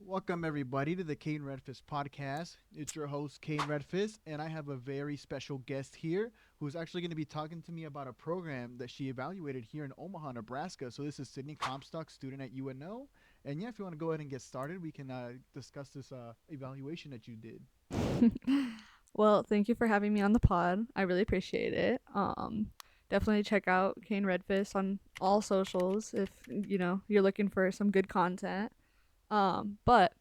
Welcome everybody to the KaneRedfist podcast. It's your host KaneRedfist, and I have a very special guest here who's actually going to be talking to me about a program that she evaluated here in Omaha, Nebraska. So this is Sydney Comstock, student at UNO. And yeah, if you want to go ahead and get started, we can discuss this evaluation that you did. Well, thank you for having me on the pod. I really appreciate it. Definitely check out Kane Redfist on all socials if you're looking for some good content. But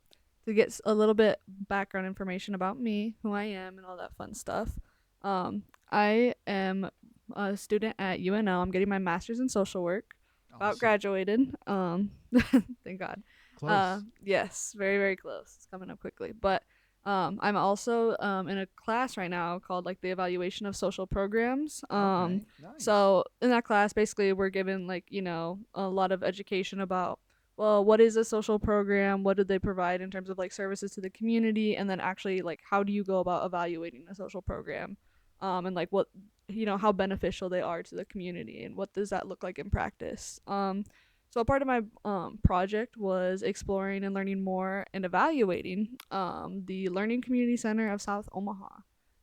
to get a little bit background information about me, who I am, and all that fun stuff, I am a student at UNL. I'm getting my master's in social work. About Awesome. graduated. Thank God. Close. Yes, very very close. It's coming up quickly, but I'm also in a class right now called like the evaluation of social programs. Okay. Nice. So in that class, basically, we're given like a lot of education about what is a social program, what do they provide in terms of like services to the community, and then actually like how do you go about evaluating a social program, and like what how beneficial they are to the community and what does that look like in practice. So a part of my project was exploring and learning more and evaluating the Learning Community Center of South Omaha.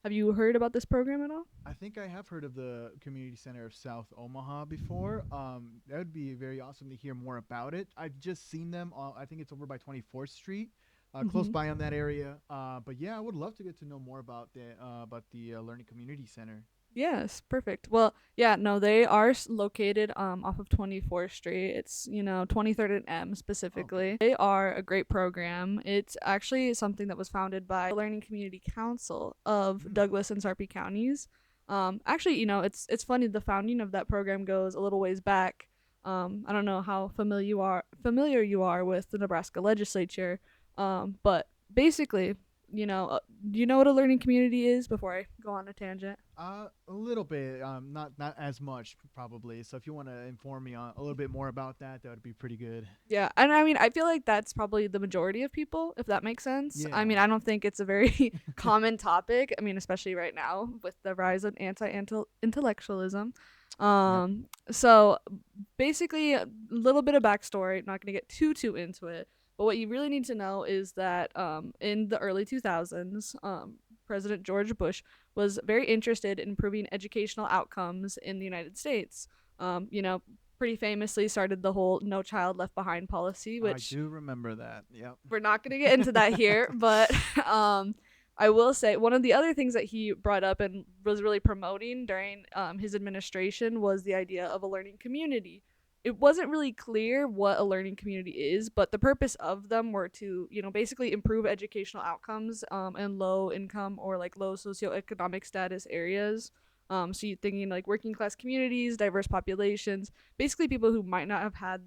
Have you heard about this program at all? I think I have heard of the Community Center of South Omaha before. That would be very awesome to hear more about it. I've just seen them. I think it's over by 24th Street, close Mm-hmm. by on that area. But yeah, I would love to get to know more about the Learning Community Center. Yes, perfect. Well, yeah, no, they are located off of 24th Street. It's, 23rd and M Okay. specifically. They are a great program. It's actually something that was founded by the Learning Community Council of Hmm. Douglas and Sarpy counties. Actually, it's funny the founding of that program goes a little ways back. I don't know how familiar you are with the Nebraska legislature. But basically, do you know what a learning community is before I go on a tangent? A little bit. Not as much probably. So if you want to inform me on a little bit more about that, that would be pretty good. Yeah, and I mean, I feel like that's probably the majority of people, if that makes sense. I Yeah. mean, I don't think it's a very common topic. I mean, especially right now with the rise of anti-intellectualism. Yep. So basically, a little bit of backstory. Not gonna get too into it, but what you really need to know is that in the early 2000s, President George Bush was very interested in improving educational outcomes in the United States. Pretty famously started the whole No Child Left Behind policy, I which do remember that. Yep. we're not going to get into that here, but I will say one of the other things that he brought up and was really promoting during his administration was the idea of a learning community. It wasn't really clear what a learning community is, but the purpose of them were to, basically improve educational outcomes in low income or like low socioeconomic status areas. So you're thinking like working class communities, diverse populations, basically people who might not have had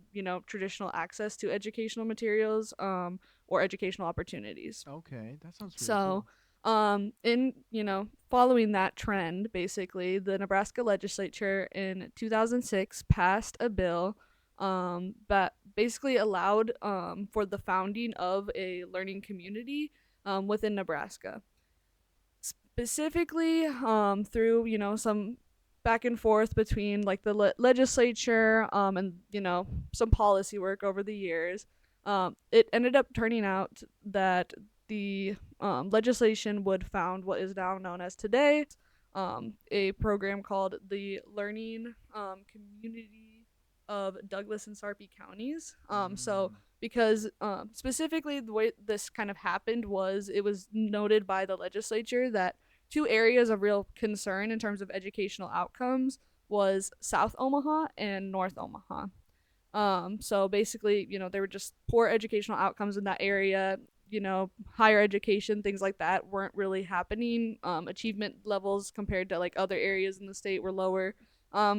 traditional access to educational materials or educational opportunities. Okay, that sounds really So cool. in following that trend, basically the Nebraska legislature in 2006 passed a bill that basically allowed for the founding of a learning community within Nebraska, specifically through some back and forth between like the legislature and some policy work over the years. It ended up turning out that the legislation would found what is now known as today a program called the Learning Community of Douglas and Sarpy counties. So Mm. because specifically the way this kind of happened was it was noted by the legislature that two areas of real concern in terms of educational outcomes was South Omaha and North Omaha. So basically, there were just poor educational outcomes in that area. Higher education, things like that weren't really happening. Achievement levels compared to like other areas in the state were lower.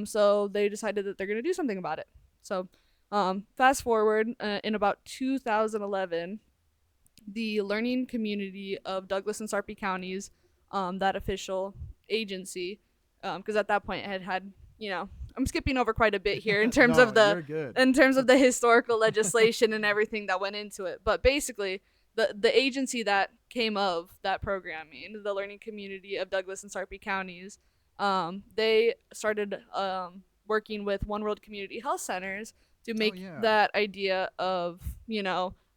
So they decided that they're going to do something about it. So fast forward in about 2011, the learning community of Douglas and Sarpy counties, that official agency, because at that point it had I'm skipping over quite a bit here in terms No, of the you're good. historical legislation and everything that went into it. But basically, the agency that came of that programming, the learning community of Douglas and Sarpy counties, they started working with One World Community Health Centers to Oh make yeah. that idea of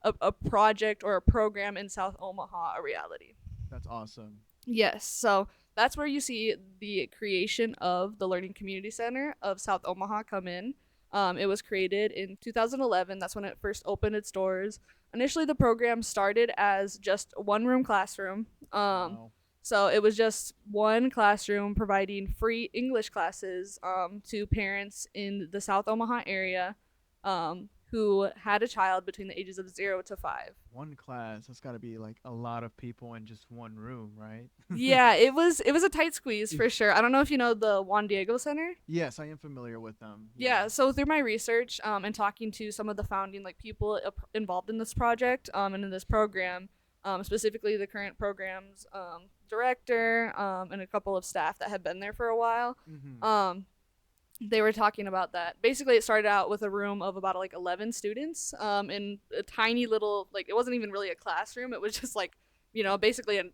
a project or a program in South Omaha a reality. That's awesome. Yes, so that's where you see the creation of the Learning Community Center of South Omaha come in. It was created in 2011. That's when it first opened its doors. Initially, the program started as just a one-room classroom. Wow. So it was just one classroom providing free English classes to parents in the South Omaha area who had a child between the ages of 0 to 5. One class. That's got to be like a lot of people in just one room, right? Yeah, it was a tight squeeze for sure. I don't know if you know the Juan Diego Center. Yes, I am familiar with them. Yeah. Yeah, so through my research and talking to some of the founding like people involved in this project and in this program, specifically the current program's director and a couple of staff that had been there for a while, Mm-hmm. they were talking about that. Basically, it started out with a room of about like 11 students in a tiny little, like, it wasn't even really a classroom. It was just like, basically an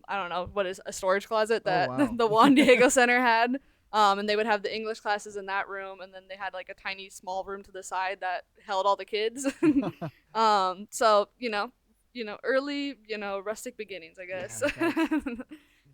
I don't know what is a storage closet Oh that wow. the Juan Diego Center had. And they would have the English classes in that room, and then they had like a tiny small room to the side that held all the kids. So early, rustic beginnings, I Yeah, guess.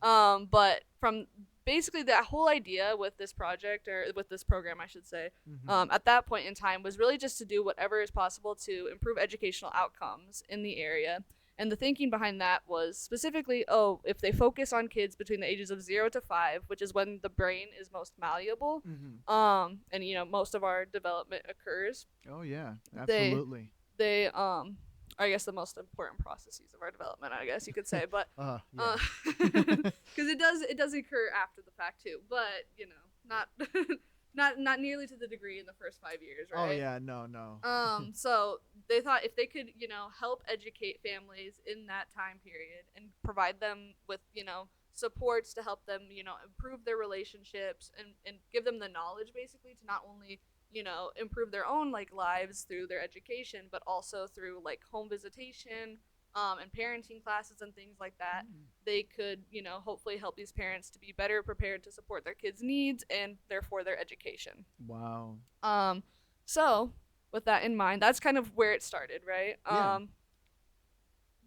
that's But from basically that whole idea with this project or with this program, I should say, mm-hmm. at that point in time was really just to do whatever is possible to improve educational outcomes in the area. And the thinking behind that was specifically, if they focus on kids between the ages of 0 to 5, which is when the brain is most malleable, Mm-hmm. and most of our development occurs, Oh yeah, they absolutely. they I guess the most important processes of our development, I guess you could say, but Yeah. because it does occur after the fact too, but not not nearly to the degree in the first 5 years, Oh right? yeah, no, no. So they thought if they could, help educate families in that time period and provide them with, supports to help them, improve their relationships and give them the knowledge basically to not only, improve their own like lives through their education, but also through like home visitation, and parenting classes and things like that, Mm. they could, hopefully help these parents to be better prepared to support their kids' needs and therefore their education. Wow. Um, so with that in mind, that's kind of where it started, right? Yeah.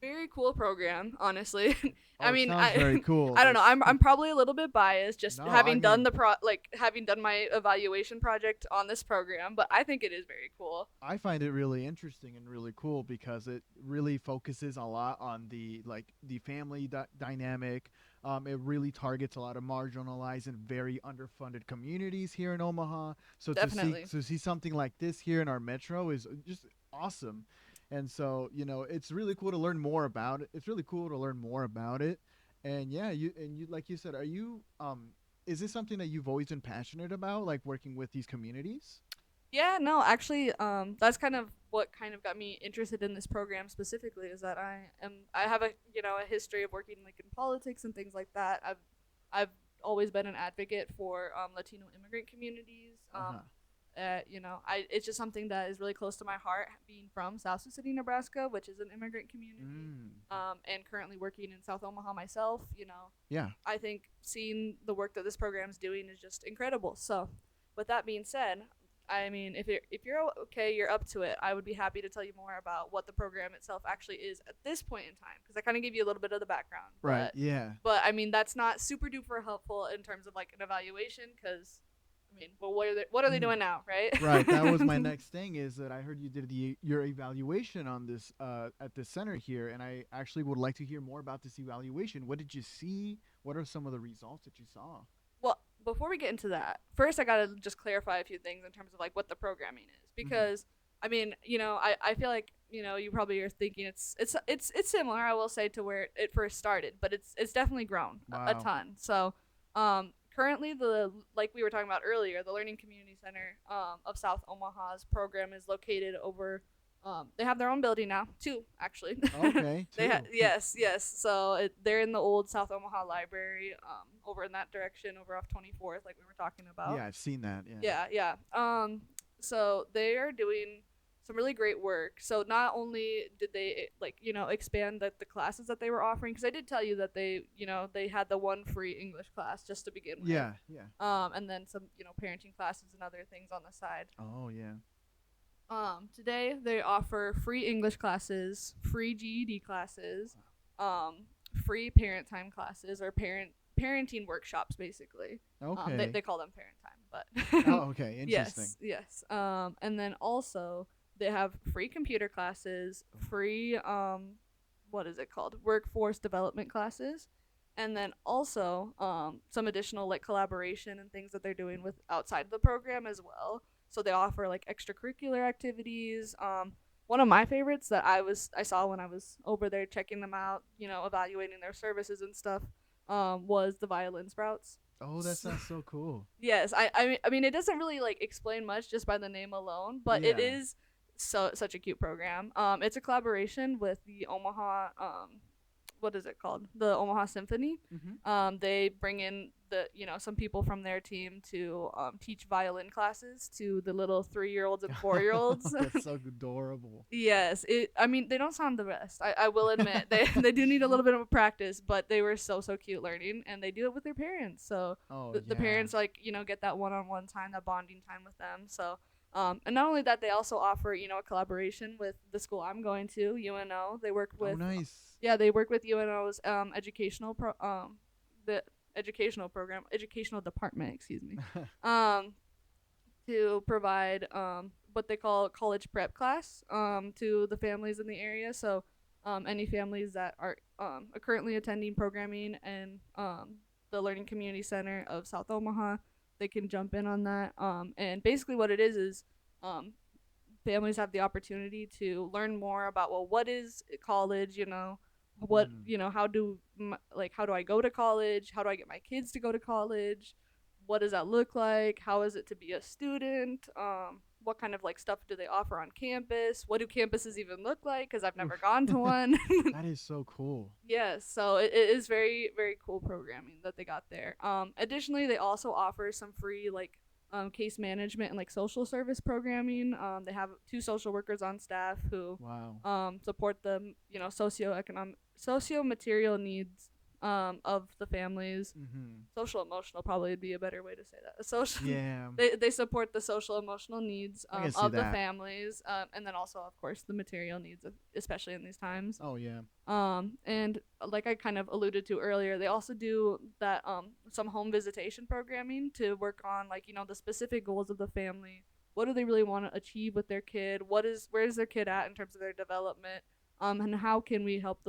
Very cool program, honestly. I Oh, it mean, sounds I very cool. I don't know. That's I'm probably a little bit biased just no, I having done mean, having done my evaluation project on this program, but I think it is very cool. I find it really interesting and really cool because it really focuses a lot on the family dynamic. It really targets a lot of marginalized and very underfunded communities here in Omaha. So Definitely. to see something like this here in our metro is just awesome. And so it's really cool to learn more about it. It's really cool to learn more about it. And yeah, you like you said, are you is this something that you've always been passionate about, like working with these communities? Yeah, no, actually, that's kind of what kind of got me interested in this program specifically is that I have a history of working like in politics and things like that. I've always been an advocate for Latino immigrant communities. Uh-huh. It's just something that is really close to my heart, being from South Sioux City, Nebraska, which is an immigrant community. Mm. And currently working in South Omaha myself. Yeah. I think seeing the work that this program is doing is just incredible. So, with that being said, I mean, if you're okay, you're up to it. I would be happy to tell you more about what the program itself actually is at this point in time, because I kind of gave you a little bit of the background. Right. Yeah. But I mean, that's not super duper helpful in terms of like an evaluation, because I mean, well, what are they Mhm. doing now, right? Right. That was my next thing is that I heard you did your evaluation on this at the center here, and I actually would like to hear more about this evaluation. What did you see? What are some of the results that you saw? Well, before we get into that, first I gotta just clarify a few things in terms of like what the programming is, Mm-hmm. because I mean, I feel like you probably are thinking it's similar, I will say, to where it first started, but it's definitely grown a Wow. ton. So, currently the like we were talking about earlier, the Learning Community Center of South Omaha's program is located over. They have their own building now, too, actually. Okay. Two. Yes. So they're in the old South Omaha Library, over in that direction, over off 24th, like we were talking about. Yeah, I've seen that. Yeah. Yeah. So they are doing some really great work. So not only did they expand the classes that they were offering, because I did tell you that they had the one free English class just to begin with. Yeah. Yeah. And then some parenting classes and other things on the side. Oh yeah. Today they offer free English classes, free GED classes, um, free parent time classes or parenting workshops. Basically, they Okay. call them parent time, Oh, but okay. Interesting. yes, yes. And then also they have free computer classes, free what is it called? Workforce development classes. And then also some additional like collaboration and things that they're doing with outside the program as well. So they offer like extracurricular activities. One of my favorites that I saw when I was over there checking them out, evaluating their services and stuff, was the violin sprouts. Oh, that sounds so cool. Yes, I mean it doesn't really like explain much just by the name alone, but it Yeah. is such a cute program. It's a collaboration with the Omaha what is it called? The Omaha Symphony. Mhm. They bring in some people from their team to teach violin classes to the little 3-year-olds and 4-year-olds. That's so adorable. Yes, I mean they don't sound the best. I will admit they do need a little bit of practice, but they were so cute learning, and they do it with their parents. So Oh the yeah. parents like get that one-on-one time, that bonding time with them. So and not only that, they also offer a collaboration with the school I'm going to, UNO. They work Oh with nice. yeah, they work with UNO's the educational department, excuse me, um, to provide what they call college prep class to the families in the area. So any families that are currently attending programming and the Learning Community Center of South Omaha, they can jump in on that. And basically, what it is um, families have the opportunity to learn more about, well, what is college, what Mm. how do I go to college, how do I get my kids to go to college, what does that look like, how is it to be a student, what kind of like stuff do they offer on campus, what do campuses even look like, because I've never Oof. gone to one. That is so cool. Yes, so it is very, very cool programming that they got there. Additionally, they also offer some free like case management and like social service programming. They have 2 social workers on staff who Wow. support the socio material needs of the families. Mhm. Social emotional probably would be a better way to say that. Social Yeah. they support the social emotional needs I can see of the that. families, and then also of course the material needs of, especially in these times. Oh yeah. And like I kind of alluded to earlier, they also do that some home visitation programming to work on like the specific goals of the family. What do they really want to achieve with their kid? Where is their kid at in terms of their development? And how can we help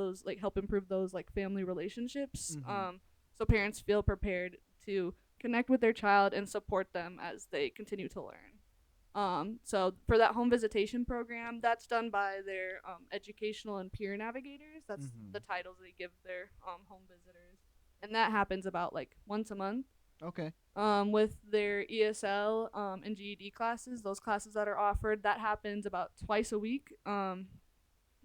improve those like family relationships? Mhm. So parents feel prepared to connect with their child and support them as they continue to learn. So for that home visitation program, that's done by their educational and peer navigators. That's the Mhm. titles they give their home visitors, and that happens about like once a month. Okay. With their ESL and GED classes, those classes that are offered, that happens about twice a week.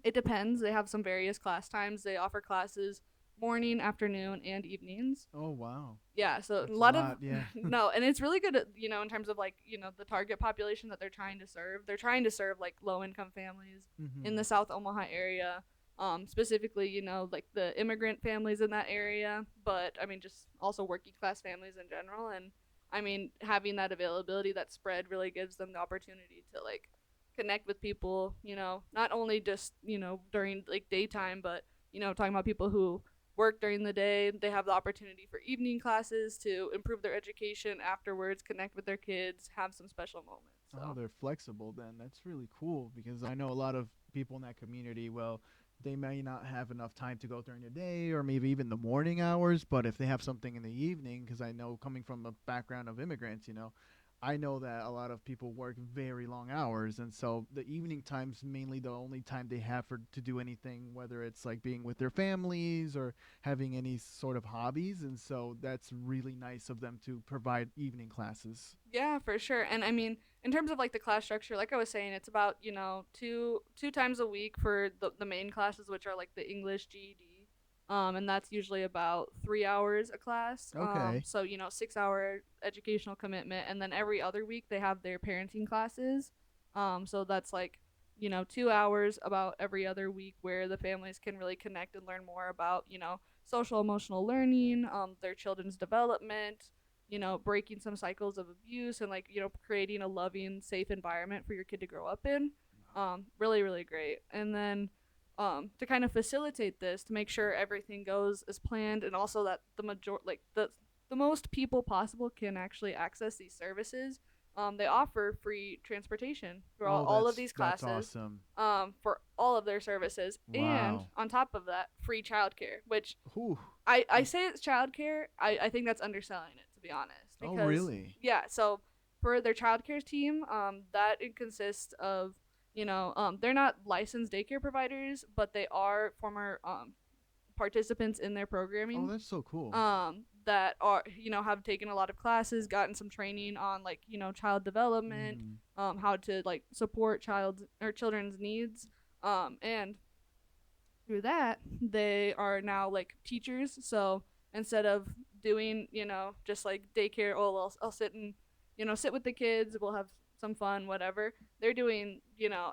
It depends. They have some various class times. They offer classes morning, afternoon, and evenings. Oh wow. Yeah, so a That's a lot of lot. Yeah. no, and it's really good at, in terms of like the target population that they're trying to serve. They're trying to serve like low income families in Mhm. the South Omaha area, specifically like the immigrant families in that area, but I mean just also working class families in general. And I mean having that availability, that spread really gives them the opportunity to like connect with people, not only just during like daytime, but talking about people who work during the day. They have the opportunity for evening classes to improve their education afterwards, connect with their kids, have some special moments. Oh, So they're flexible then. That's really cool because I know a lot of people in that community, well, they may not have enough time to go during the day or maybe even the morning hours, but if they have something in the evening, because I know coming from a background of immigrants, I know that a lot of people work very long hours, and so the evening time's mainly the only time they have for to do anything, whether it's like being with their families or having any sort of hobbies, and so that's really nice of them to provide evening classes. yeah, for sure. And I mean, in terms of like the class structure, like I was saying, it's about two times a week for the main classes, which are like the English GED. And that's usually about 3 hours a class. Okay. So 6 hour educational commitment, and then every other week they have their parenting classes. So that's like 2 hours about every other week where the families can really connect and learn more about social emotional learning, their children's development, breaking some cycles of abuse and like creating a loving, safe environment for your kid to grow up in. Really, really great. And then to kind of facilitate this, to make sure everything goes as planned, and also that the most people possible can actually access these services. They offer free transportation for Oh, all of these that's classes, awesome. for all of their services, and Wow. on top of that, free childcare. Which Whew. I say it's childcare. I think that's underselling it, to be honest, Oh, because really? yeah. So for their childcare team, that it consists of they're not licensed daycare providers, but they are former participants in their Oh, programming, that's so cool. that are have taken a lot of classes, gotten some training on like child development, Mm. how to like support children's needs, and through that they are now like teachers. So instead of doing just like daycare, oh I'll sit and sit with the kids, we'll have some fun, whatever, they're doing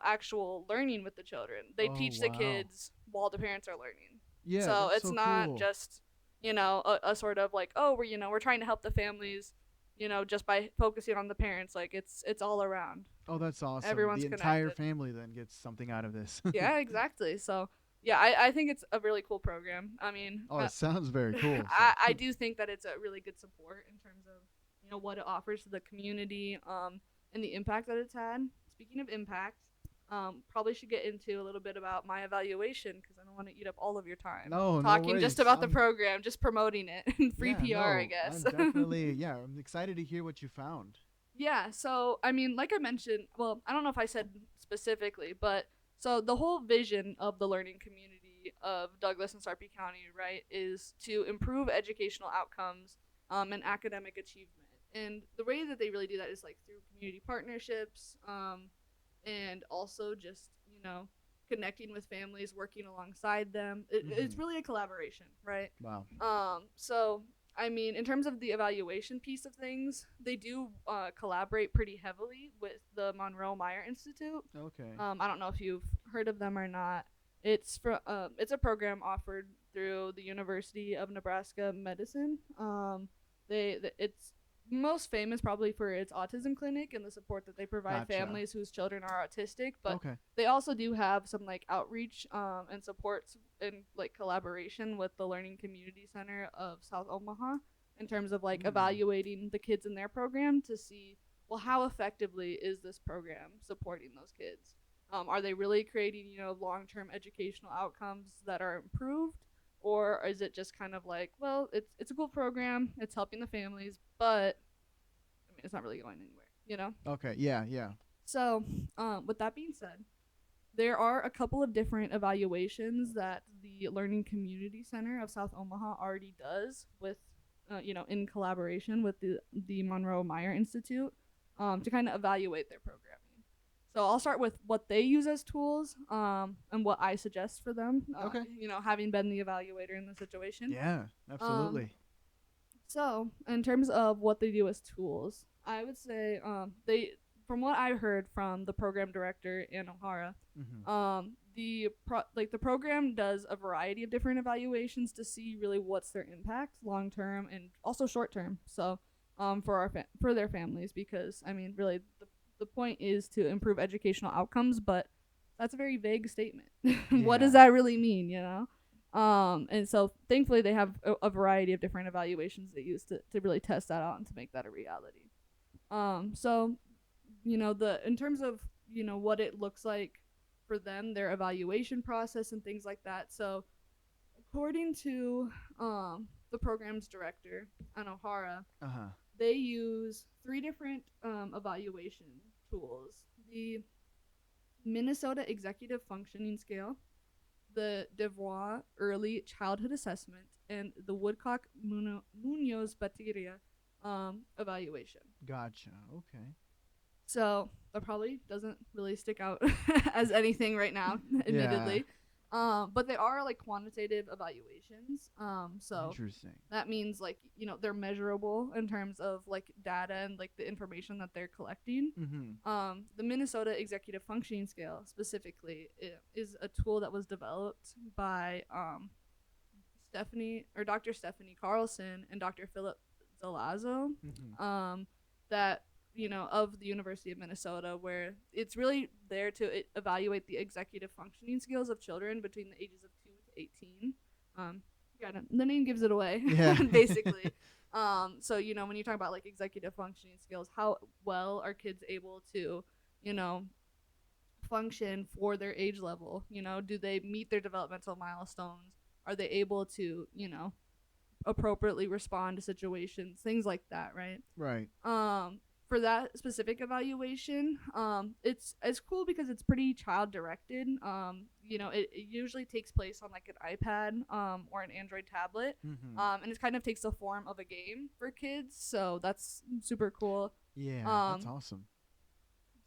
actual learning with the children. They Oh, teach the wow. kids while the parents are learning. Yeah, So that's it's so not cool. just a sort of like, oh we're trying to help the families just by focusing on the parents. Like it's all around, Oh, that's awesome. everyone's The entire connected. family then gets something out of this. Yeah, exactly. So yeah, I think it's a really cool program. I mean, Oh, it sounds very cool. So, I do think that it's a really good support in terms of what it offers to the community, and the impact that it's had. Speaking of impact, probably should get into a little bit about my evaluation, because I don't want to eat up all of your time no, no talking just worries. about the program, just promoting it. Free Yeah, PR, I no, guess. I'm definitely, yeah, I'm excited to hear what you found. Yeah, so I mean, like I mentioned, well, I don't know if I said specifically, but so the whole vision of the learning community of Douglas and Sarpy County, right, is to improve educational outcomes, and academic achievement. And the way that they really do that is like through community partnerships, and also just, connecting with families, working alongside them. It's Hmm. really a collaboration, right? Wow. So I mean, in terms of the evaluation piece of things, they do collaborate pretty heavily with the Monroe Meyer Institute. Okay. I don't know if you've heard of them or not. It's a program offered through the University of Nebraska Medicine. It's most famous probably for its autism clinic and the support that they provide Gotcha. families whose children are autistic, but Okay. they also do have some like outreach, and supports and like collaboration with the Learning Community Center of South Omaha, in terms of like Mm. evaluating the kids in their program to see, well, how effectively is this program supporting those kids? Are they really creating long-term educational outcomes that are improved, or is it just kind of like, well, it's a cool program, it's helping the families, but I mean, it's not really going anywhere. Okay. Yeah, yeah. So, with that being said, there are a couple of different evaluations that the Learning Community Center of South Omaha already does with, in collaboration with the Monroe Meyer Institute, to kind of evaluate their programming. So I'll start with what they use as tools, and what I suggest for them. Okay. Having been the evaluator in the situation. Yeah, Um, absolutely. so, in terms of what they do as tools, I would say, from what I heard from the program director Ann O'Hara, Hmm. the program does a variety of different evaluations to see really what's their impact long term and also short term. So, for their families, because I mean, really, the point is to improve educational outcomes, but that's a very vague statement. What does Yeah. that really mean? And so thankfully they have a variety of different evaluations they use to really test that out and to make that a reality. So the in terms of what it looks like for them, their evaluation process and things like that. So according to the program's director, Anohara, Uh huh. they use three different evaluation tools: the Minnesota Executive Functioning Scale, the Devoir Early Childhood Assessment, and the Woodcock Munoz Bateria evaluation. Gotcha. Okay. So that probably doesn't really stick out as anything right now, Yeah. admittedly. But they are like quantitative evaluations. So Interesting. that means like they're measurable in terms of like data and like the information that they're collecting. Mm-hmm. The Minnesota Executive Functioning Scale specifically is a tool that was developed by Stephanie or Dr. Stephanie Carlson and Dr. Philip Zalazo, Mm-hmm. that of the University of Minnesota, where it's really there to evaluate the executive functioning skills of children between the ages of 2 to 18. Um, yeah, the name gives it away, Yeah. basically. So when you talk about like executive functioning skills, how well are kids able to, you know, function for their age level? Do they meet their developmental milestones? Are they able to, appropriately respond to situations, things like that, right? Right. For that specific evaluation, it's cool because it's pretty child directed. It usually takes place on like an iPad or an Android tablet. Mm-hmm. And it kind of takes the form of a game for kids, so that's super cool. Yeah, that's um awesome.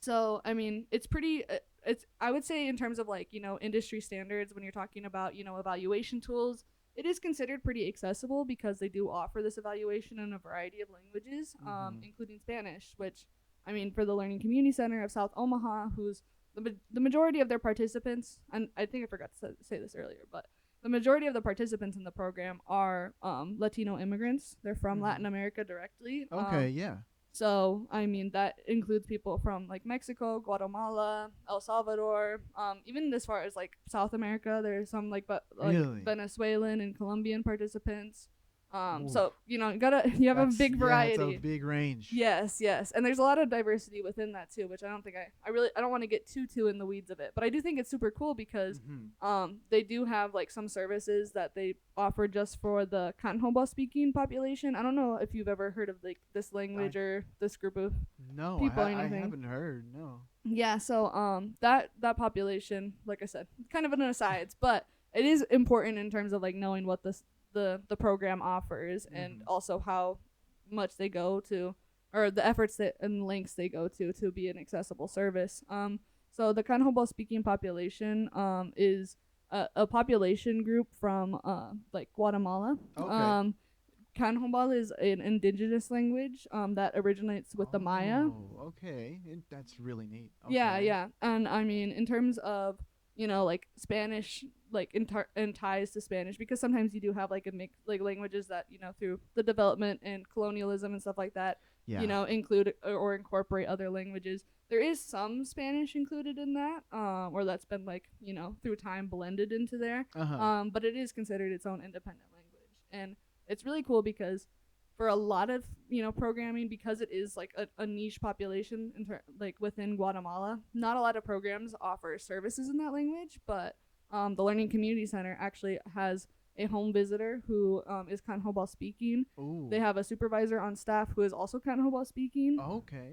so I mean, it's pretty. It's I would say in terms of like industry standards when you're talking about evaluation tools, it is considered pretty accessible because they do offer this evaluation in a variety of languages, Mm-hmm. including Spanish. Which I mean, for the Learning Community Center of South Omaha, who's the majority of their participants, and I think I forgot to say this earlier, but the majority of the participants in the program are Latino immigrants. They're from Mm-hmm. Latin America directly. Okay, yeah. So, I mean, that includes people from like Mexico, Guatemala, El Salvador, even as far as like South America. There's some like Really? Venezuelan and Colombian participants. Oof. So you have a That's big yeah, it's a variety. big range. Yes, yes, and there's a lot of diversity within that too, which I don't think I don't want to get too in the weeds of it, but I do think it's super cool because Mm-hmm. they do have like some services that they offer just for the Kanhoba speaking population. I don't know if you've ever heard of like this I language or this group of no, people or I anything. haven't heard. No. Yeah, so that population, like I said, kind of an asides, but it is important in terms of like knowing what the program offers and Mm-hmm. also how much they go to, or the efforts that and lengths they go to be an accessible service. So the Kanhoba speaking population is a population group from like Guatemala. Okay. Um, Kanhoba is an indigenous language that originates with the Maya. Oh, okay. That's really neat. Yeah, Okay. yeah. And I mean, in terms of, like Spanish, like in ties to Spanish, because sometimes you do have like a mix, like languages that, through the development and colonialism and stuff like that, Yeah. include or incorporate other languages. There is some Spanish included in that, or that's been like, through time blended into there. Uh huh. But it is considered its own independent language. And it's really cool because for a lot of programming, because it is like a niche population like within Guatemala, not a lot of programs offer services in that language, but the Learning Community Center actually has a home visitor who is Kanhobal speaking. Ooh. They have a supervisor on staff who is also Kanhobal speaking, Okay.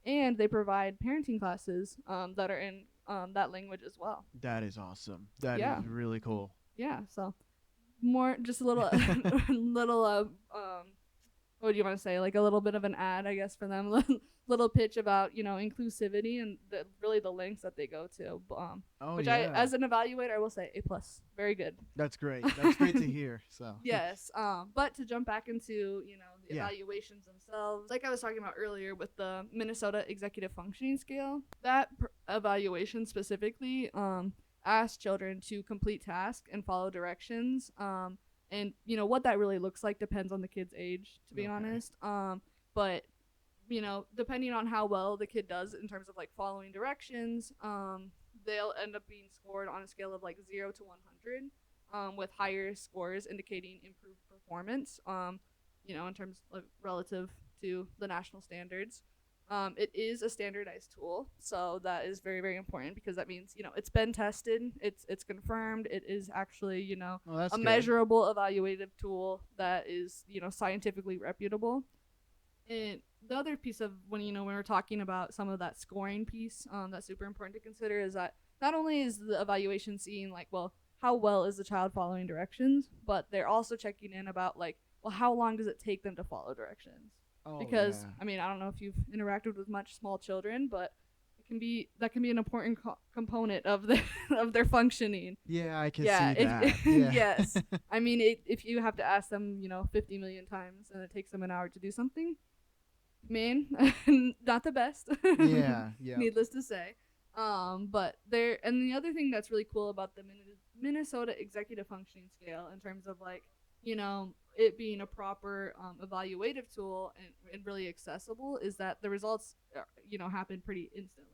and they provide parenting classes that are in that language as well. That is awesome. That Yeah, is really cool. yeah. So more just a little little what do you want to say, like a little bit of an ad, I guess, for them. Little pitch about inclusivity and really the lengths that they go to, Oh which I, yeah. as an evaluator, I will say A+, very good. That's great. That's great to hear. So. Yes. But to jump back into the Yeah. evaluations themselves, like I was talking about earlier with the Minnesota Executive Functioning Scale, that evaluation specifically asks children to complete tasks and follow directions. And what that really looks like depends on the kid's age, to be Okay. honest. But depending on how well the kid does in terms of like following directions, they'll end up being scored on a scale of like 0 to 100, with higher scores indicating improved performance, in terms of relative to the national standards. It is a standardized tool, so that is very, very important because that means it's been tested, it's confirmed, it is actually Oh, that's a good. measurable evaluative tool that is scientifically reputable. And the other piece of when we're talking about some of that scoring piece, that's super important to consider is that not only is the evaluation seeing like, well, how well is the child following directions, but they're also checking in about like, well, how long does it take them to follow directions? Oh Because yeah. I mean, I don't know if you've interacted with much small children, but that can be an important component of of their functioning. Yeah, I can Yeah, see that. Yeah. yes. I mean, if you have to ask them, 50 million times, and it takes them an hour to do something, man, not the best. Yeah. Yeah. Needless to say. But there, and the other thing that's really cool about the Minnesota Executive Functioning Scale, in terms of like it being a proper evaluative tool and really accessible is that the results happen pretty instantly.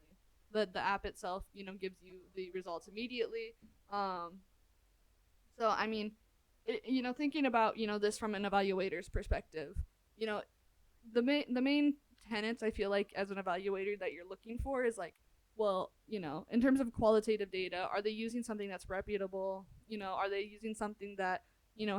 The app itself gives you the results immediately. So I mean, thinking about this from an evaluator's perspective, you know the main tenets I feel like as an evaluator that you're looking for is like, well, in terms of qualitative data, are they using something that's reputable? Are they using something that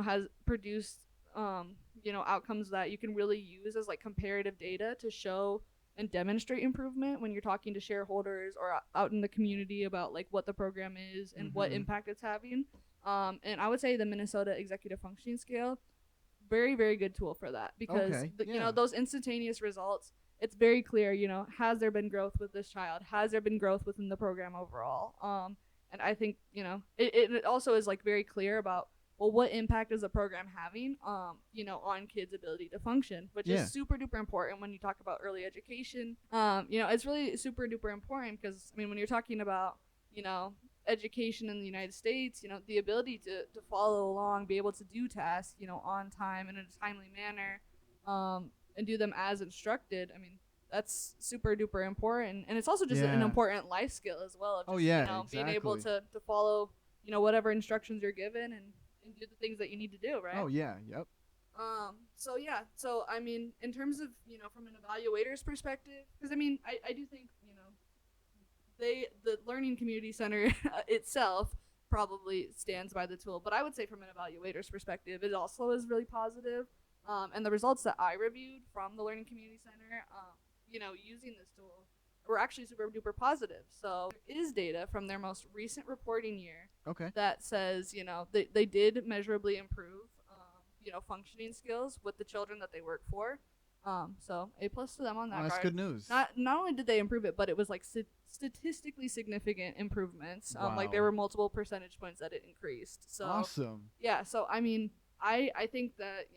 has produced outcomes that you can really use as like comparative data to show and demonstrate improvement when you're talking to shareholders or out in the community about like what the program is and what impact it's having. And I would say the Minnesota Executive Functioning Scale, very very good tool for that, because Okay. Yeah. those instantaneous results, it's very clear, has there been growth with this child, has there been growth within the program overall. And I think it also is like very clear about, well, what impact is the program having on kids' ability to function, which Yeah. is super duper important when you talk about early education. It's really super duper important because I mean when you're talking about education in the United States, the ability to follow along, be able to do tasks, on time and in a timely manner, and do them as instructed. I mean, that's super duper important, and it's also just an Yeah. important life skill as well. Of just, Oh yeah. being able Exactly. to follow, whatever instructions you're given and do the things that you need to do, right? Oh yeah. Yep. So yeah, so I mean, in terms of from an evaluator's perspective, because I mean, I do think the learning community center itself probably stands by the tool, but I would say from an evaluator's perspective, it also is really positive. And the results that I reviewed from the learning community center, using this tool, were actually super duper positive. So there is data from their most recent reporting year Okay. that says they did measurably improve functioning skills with the children that they work for. So A plus to them on Oh, that that's card. good news. Not only did they improve it, but it was like statistically significant improvements. Like there Wow. were multiple percentage points that it increased. So Awesome. yeah, so I mean, I think that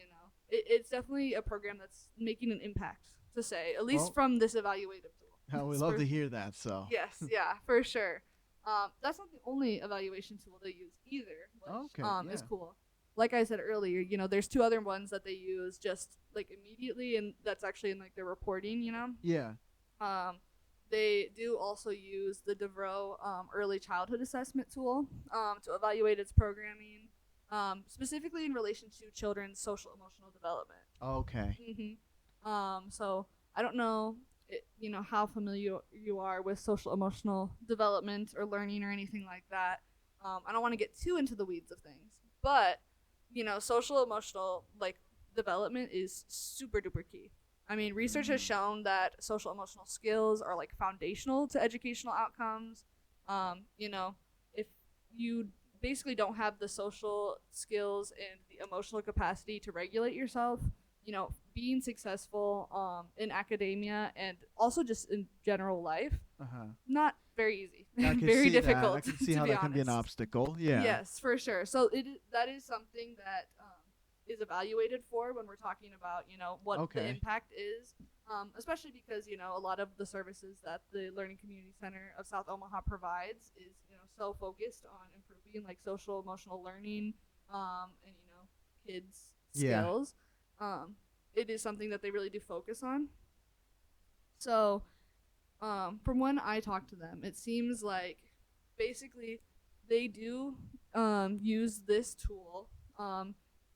it's definitely a program that's making an impact, to say at least Well, from this evaluative tool. we love to hear that. So. Yes, yeah, for sure. That's not the only evaluation tool they use either, which Okay. Yeah. is cool. Like I said earlier, there's two other ones that they use just like immediately, and that's actually in like their reporting. Yeah. Um, they do also use the DeVroe early childhood assessment tool to evaluate its programming, specifically in relation to children's social emotional development. Okay. So I don't know, how familiar you are with social emotional development or learning or anything like that. I don't want to get too into the weeds of things, but social emotional like development is super duper key. I mean, research has shown that social emotional skills are like foundational to educational outcomes. If you basically don't have the social skills and the emotional capacity to regulate yourself, being successful in academia and also just in general life, not very easy. Very difficult. I can see to how be that can be an honest. obstacle. Yeah. Yes, for sure. So that is something that is evaluated for when we're talking about what the impact is, especially because a lot of the services that the Learning Community Center of South Omaha provides is so focused on improving like social emotional learning, and kids Yeah. skills. It is something that they really do focus on. So from when I talk to them, it seems like basically they do use this tool.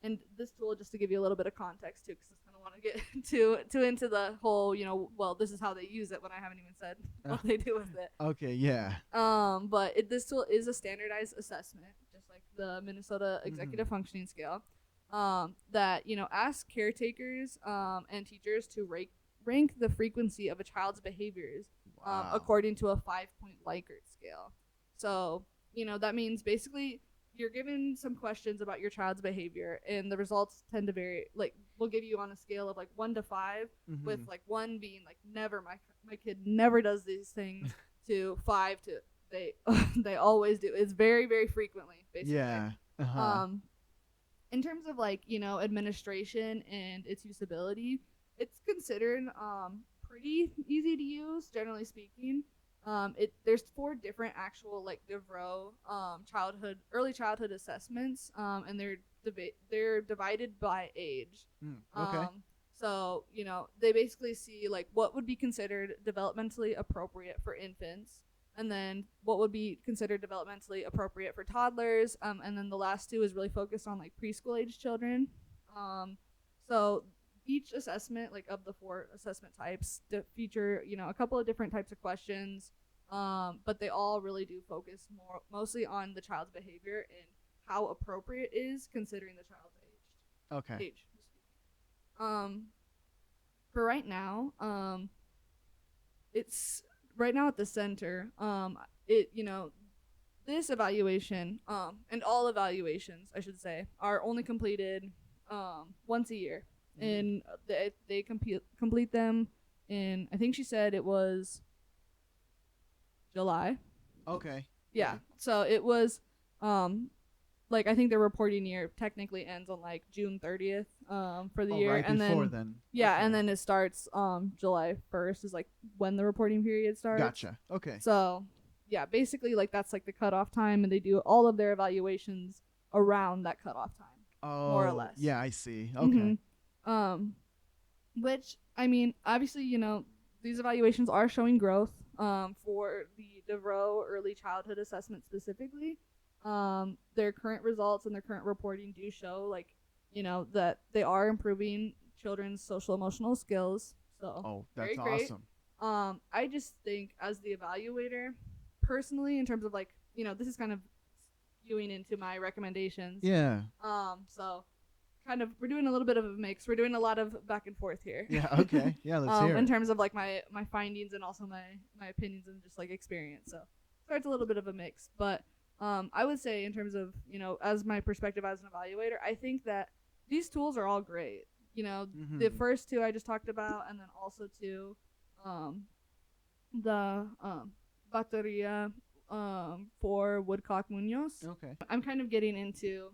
And this tool, just to give you a little bit of context too, because I kind of want to get too into the whole, well, this is how they use it when I haven't even said what they do with it. Okay. Yeah. But this tool is a standardized assessment, just like the Minnesota Executive Functioning Scale, that asks caretakers and teachers to rank the frequency of a child's behaviors Wow. according to a 5-point Likert scale. So that means basically you're given some questions about your child's behavior, and the results tend to vary. Like we'll give you on a scale of like 1 to 5, with like 1 being like never, my kid never does these things, to 5 to they always do. It's very very frequently, basically. Yeah. In terms of like administration and its usability, it's considered pretty easy to use, generally speaking. There's four different actual like DeVroe early childhood assessments, and they're divided by age. Okay. So they basically see like what would be considered developmentally appropriate for infants, and then what would be considered developmentally appropriate for toddlers, and then the last two is really focused on like preschool age children. So each assessment, like of the four assessment types, feature a couple of different types of questions, but they all really do focus mostly on the child's behavior and how appropriate it is considering the child's Okay. age. Um, for right now, it's right now at the center. This evaluation, and all evaluations, I should say, are only completed once a year, and they complete them in, I think she said it was July. Okay. Yeah. So it was like I think their reporting year technically ends on like June 30th for the year, right and before then yeah, Okay. and then it starts July 1st is like when the reporting period starts. Gotcha. Okay. So yeah, basically like that's like the cutoff time, and they do all of their evaluations around that cutoff time, more or less. Yeah, I see. Okay. Which I mean, obviously, these evaluations are showing growth for the DeVroe early childhood assessment specifically. Their current results and their current reporting do show like that they are improving children's social emotional skills. So that's very great. awesome. I just think as the evaluator, personally, in terms of like this is kind of skewing into my recommendations. Yeah. So kind of we're doing a little bit of a mix. We're doing a lot of back and forth here. Yeah. Okay. Yeah. Let's hear it. In terms of like my findings and also my opinions and just like experience. So it's a little bit of a mix, but I would say in terms of as my perspective as an evaluator, I think that these tools are all great. The first two I just talked about, and then also to the bateria for Woodcock Munoz. Okay. I'm kind of getting into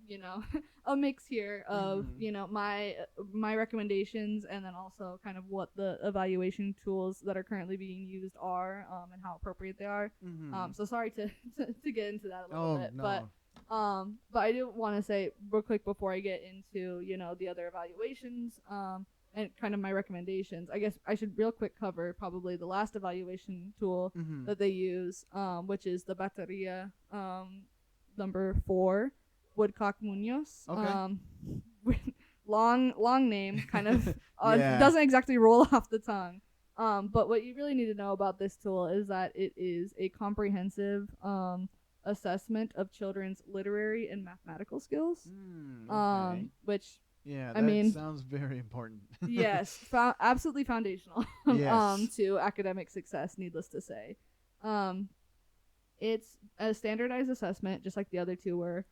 a mix here of my recommendations, and then also kind of what the evaluation tools that are currently being used are, and how appropriate they are. So sorry to get into that a little bit, no. but I do want to say real quick before I get into the other evaluations and kind of my recommendations. I guess I should real quick cover probably the last evaluation tool that they use, which is the bateria number 4, Woodcock Munoz. Okay. Long name, kind of doesn't exactly roll off the tongue. But what you really need to know about this tool is that it is a comprehensive assessment of children's literary and mathematical skills. Okay. Which I mean, sounds very important. Yes, absolutely foundational to academic success, needless to say. It's a standardized assessment, just like the other two were,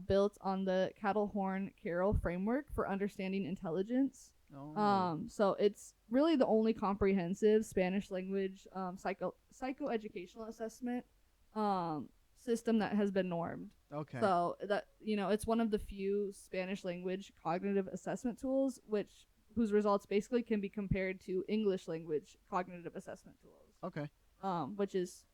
built on the Cattle-Horn-Carroll framework for understanding intelligence. So it's really the only comprehensive Spanish language psychoeducational assessment system that has been normed. Okay. So that it's one of the few Spanish language cognitive assessment tools whose results basically can be compared to English language cognitive assessment tools. Okay. Which is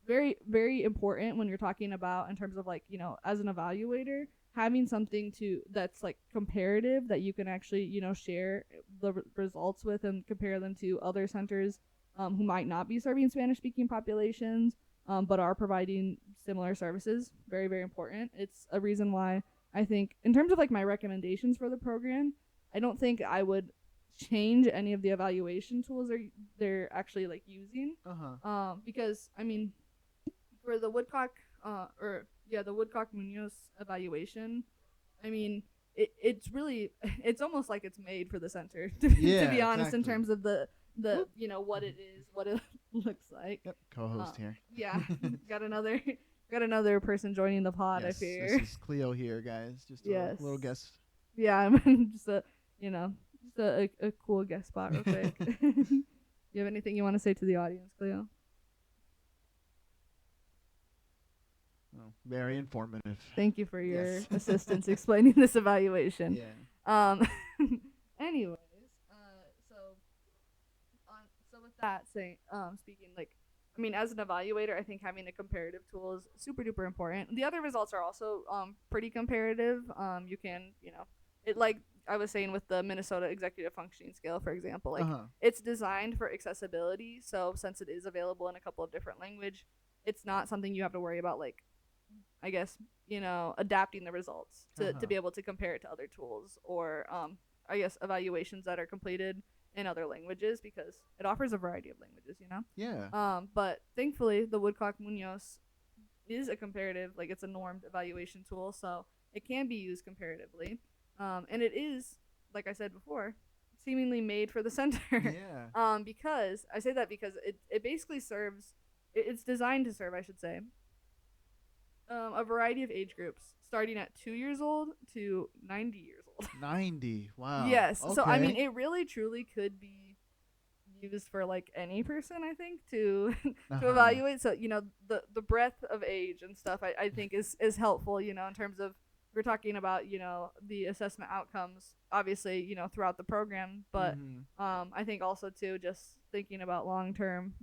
very, very important when you're talking about in terms of like as an evaluator, having something that's like comparative that you can actually share the results with and compare them to other centers who might not be serving Spanish speaking populations, but are providing similar services. Very, very important. It's a reason why I think in terms of like my recommendations for the program, I don't think I would change any of the evaluation tools they're actually like using. Because I mean, for the Woodcock the Woodcock Munoz evaluation, I mean it's almost like it's made for the center to be honest, in terms of the what it is, what it looks like. Yep, co-host here. Yeah, got another person joining the pod. Yes, I fear. This is Cleo here, guys. Just a little guest. Yeah, I'm just a cool guest spot real quick. You have anything you want to say to the audience, Cleo? Oh, very informative. Thank you for your assistance explaining this evaluation. Yeah. Anyways, so with that saying, speaking, like I mean, as an evaluator, I think having a comparative tool is super duper important. The other results are also pretty comparative. You can, it like I was saying with the Minnesota Executive Functioning Scale, for example, like Uh-huh. it's designed for accessibility. So since it is available in a couple of different language, it's not something you have to worry about, like, I guess, adapting the results to Uh-huh. be able to compare it to other tools or I guess evaluations that are completed in other languages because it offers a variety of languages. Yeah. But thankfully, the Woodcock Munoz is a comparative, like it's a normed evaluation tool, so it can be used comparatively. And it is, like I said before, seemingly made for the center. Yeah. Because I say that because it basically serves, it's designed to serve, I should say, a variety of age groups, starting at 2 years old to 90 years old. 90. Wow. Yes. So I mean, Okay. it really truly could be used for like any person, I think, to to Uh-huh. evaluate. So the breadth of age and stuff, I think is helpful, in terms of, we're talking about, the assessment outcomes, obviously, throughout the program, but Mhm. I think also too, just thinking about long term,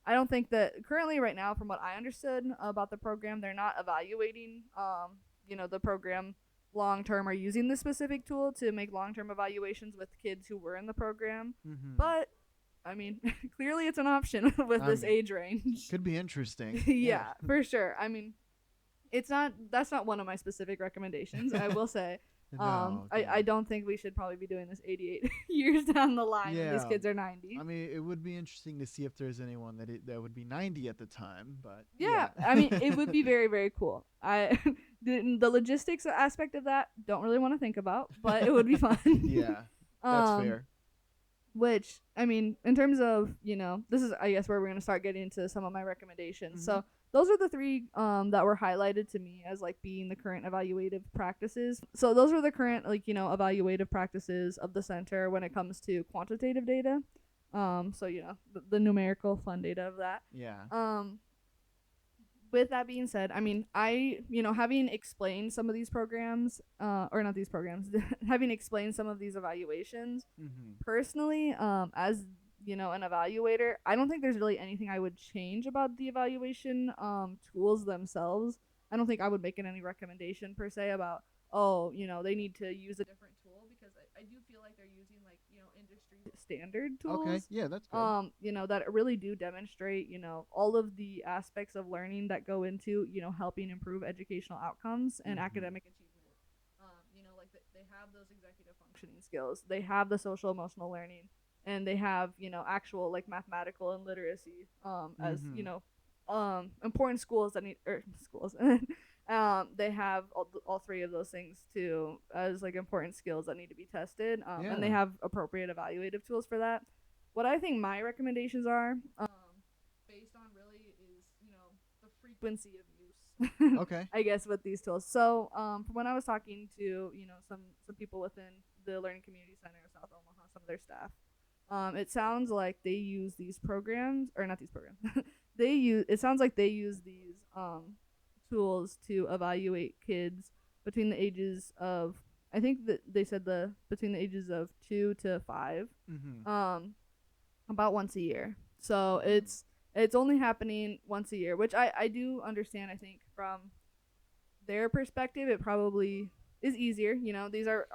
I don't think that currently right now, from what I understood about the program, they're not evaluating the program long term or using this specific tool to make long term evaluations with kids who were in the program. Mhm. But I mean, clearly it's an option with I this mean, age range. could be interesting. Yeah. Yeah, for sure. I mean, that's not one of my specific recommendations, I will say. No, I yeah. don't think we should probably be doing this 88 years down the line when these Yeah. kids are 90. I mean, it would be interesting to see if there's anyone that would be 90 at the time, but Yeah, yeah. I mean, it would be very, very cool. I the logistics aspect of that don't really want to think about, but it would be fun. Yeah. That's um fair. which, I mean, in terms of, this is, I guess, where we're going to start getting into some of my recommendations. Mhm. So those are the three that were highlighted to me as like being the current evaluative practices. So those are the current, like, evaluative practices of the center when it comes to quantitative data. So the numerical fun data of that. Yeah. With that being said, I mean, having explained some of these programs, or not these programs, having explained some of these evaluations, Mhm. personally, as an evaluator, I don't think there's really anything I would change about the evaluation tools themselves. I don't think I would make any recommendation per se about, oh, they need to use a different tool, because I do feel like they're using, like, industry standard Okay. tools, Yeah, that's good. that really do demonstrate, all of the aspects of learning that go into, helping improve educational outcomes and Mhm. academic achievement. Like they have those executive functioning skills, they have the social emotional learning, and they have, actual, like, mathematical and literacy, as Mhm. important schools that need, or schools. They have all three of those things too as like important skills that need to be tested, and they Yeah. have appropriate evaluative tools for that. What I think my recommendations are, based on, really, is, the frequency of use, Okay. I guess, with these tools. So from when I was talking to, some people within the Learning Community Center of South Omaha, some of their staff, it sounds like they use these programs, or not these programs. It sounds like they use these tools to evaluate kids between the ages of, I think that they said, the between the ages of 2 to 5, Mhm. um, about once a year. So Mhm. it's only happening once a year, which I do understand. I think from their perspective, it probably is easier. These are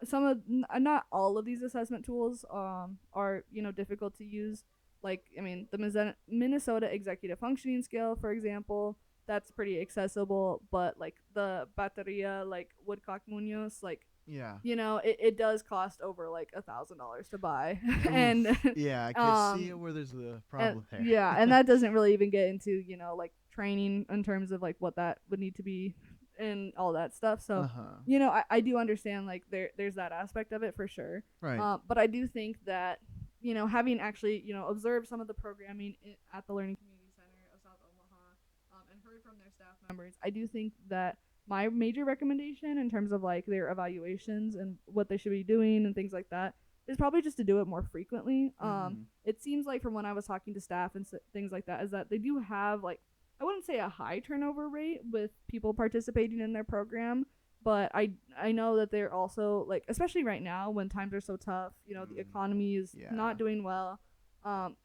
some of, not all of these assessment tools are difficult to use. Like, I mean, the Minnesota Executive Functioning Scale, for example, that's pretty accessible. But like the Bateria, like Woodcock Munoz, like, Yeah. it does cost over like $1,000 to buy, Oof. and Yeah, I could see um where there's a and problem there. yeah, and that doesn't really even get into, like, training in terms of like what that would need to be and all that stuff. So Uh-huh. I do understand, like, there's that aspect of it for sure. Right. But I do think that, having actually, observed some of the programming at the Learning Community Center of South Omaha, and heard from their staff members, I do think that my major recommendation in terms of like their evaluations and what they should be doing and things like that is probably just to do it more frequently. Mhm. It seems like, from when I was talking to staff and things like that, is that they do have, like, I wouldn't say a high turnover rate with people participating in their program, but I know that they're also, like, especially right now when times are so tough, the Mm. economy is Yeah. not doing well.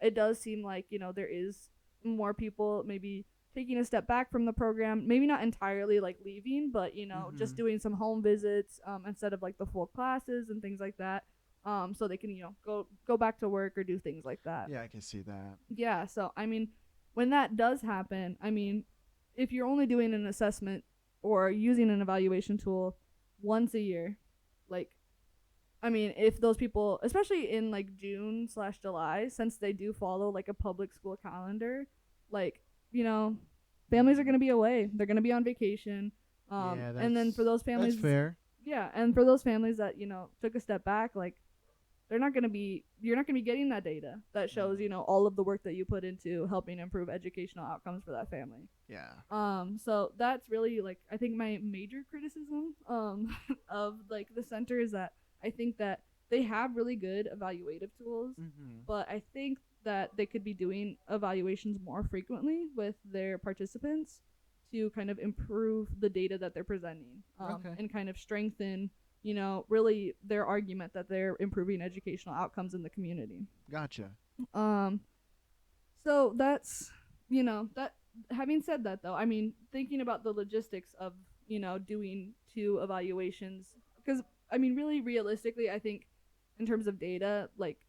It does seem like there is more people maybe taking a step back from the program, maybe not entirely like leaving, but just Mhm. doing some home visits instead of like the full classes and things like that, so they can go back to work or do things like that. Yeah, I can see that. Yeah, so I mean, when that does happen, I mean, if you're only doing an assessment or using an evaluation tool once a year, like, I mean, if those people, especially in like June/July, since they do follow like a public school calendar, like, you know, families are Mhm. gonna be away. They're gonna be on vacation. Yeah, And then for those that's families, fair. yeah, and for those families that took a step back, like you're not gonna be getting that data that shows Mm. all of the work that you put into helping improve educational outcomes for that family. Yeah. So that's really like I think my major criticism of like the center is that I think that they have really good evaluative tools, Mhm. but I think that they could be doing evaluations more frequently with their participants to kind of improve the data that they're presenting, Okay. and kind of strengthen really their argument that they're improving educational outcomes in the community. Gotcha. Um, so that's that. Having said that, though, I mean, thinking about the logistics of doing two evaluations, because I mean, really realistically, I think in terms of data, like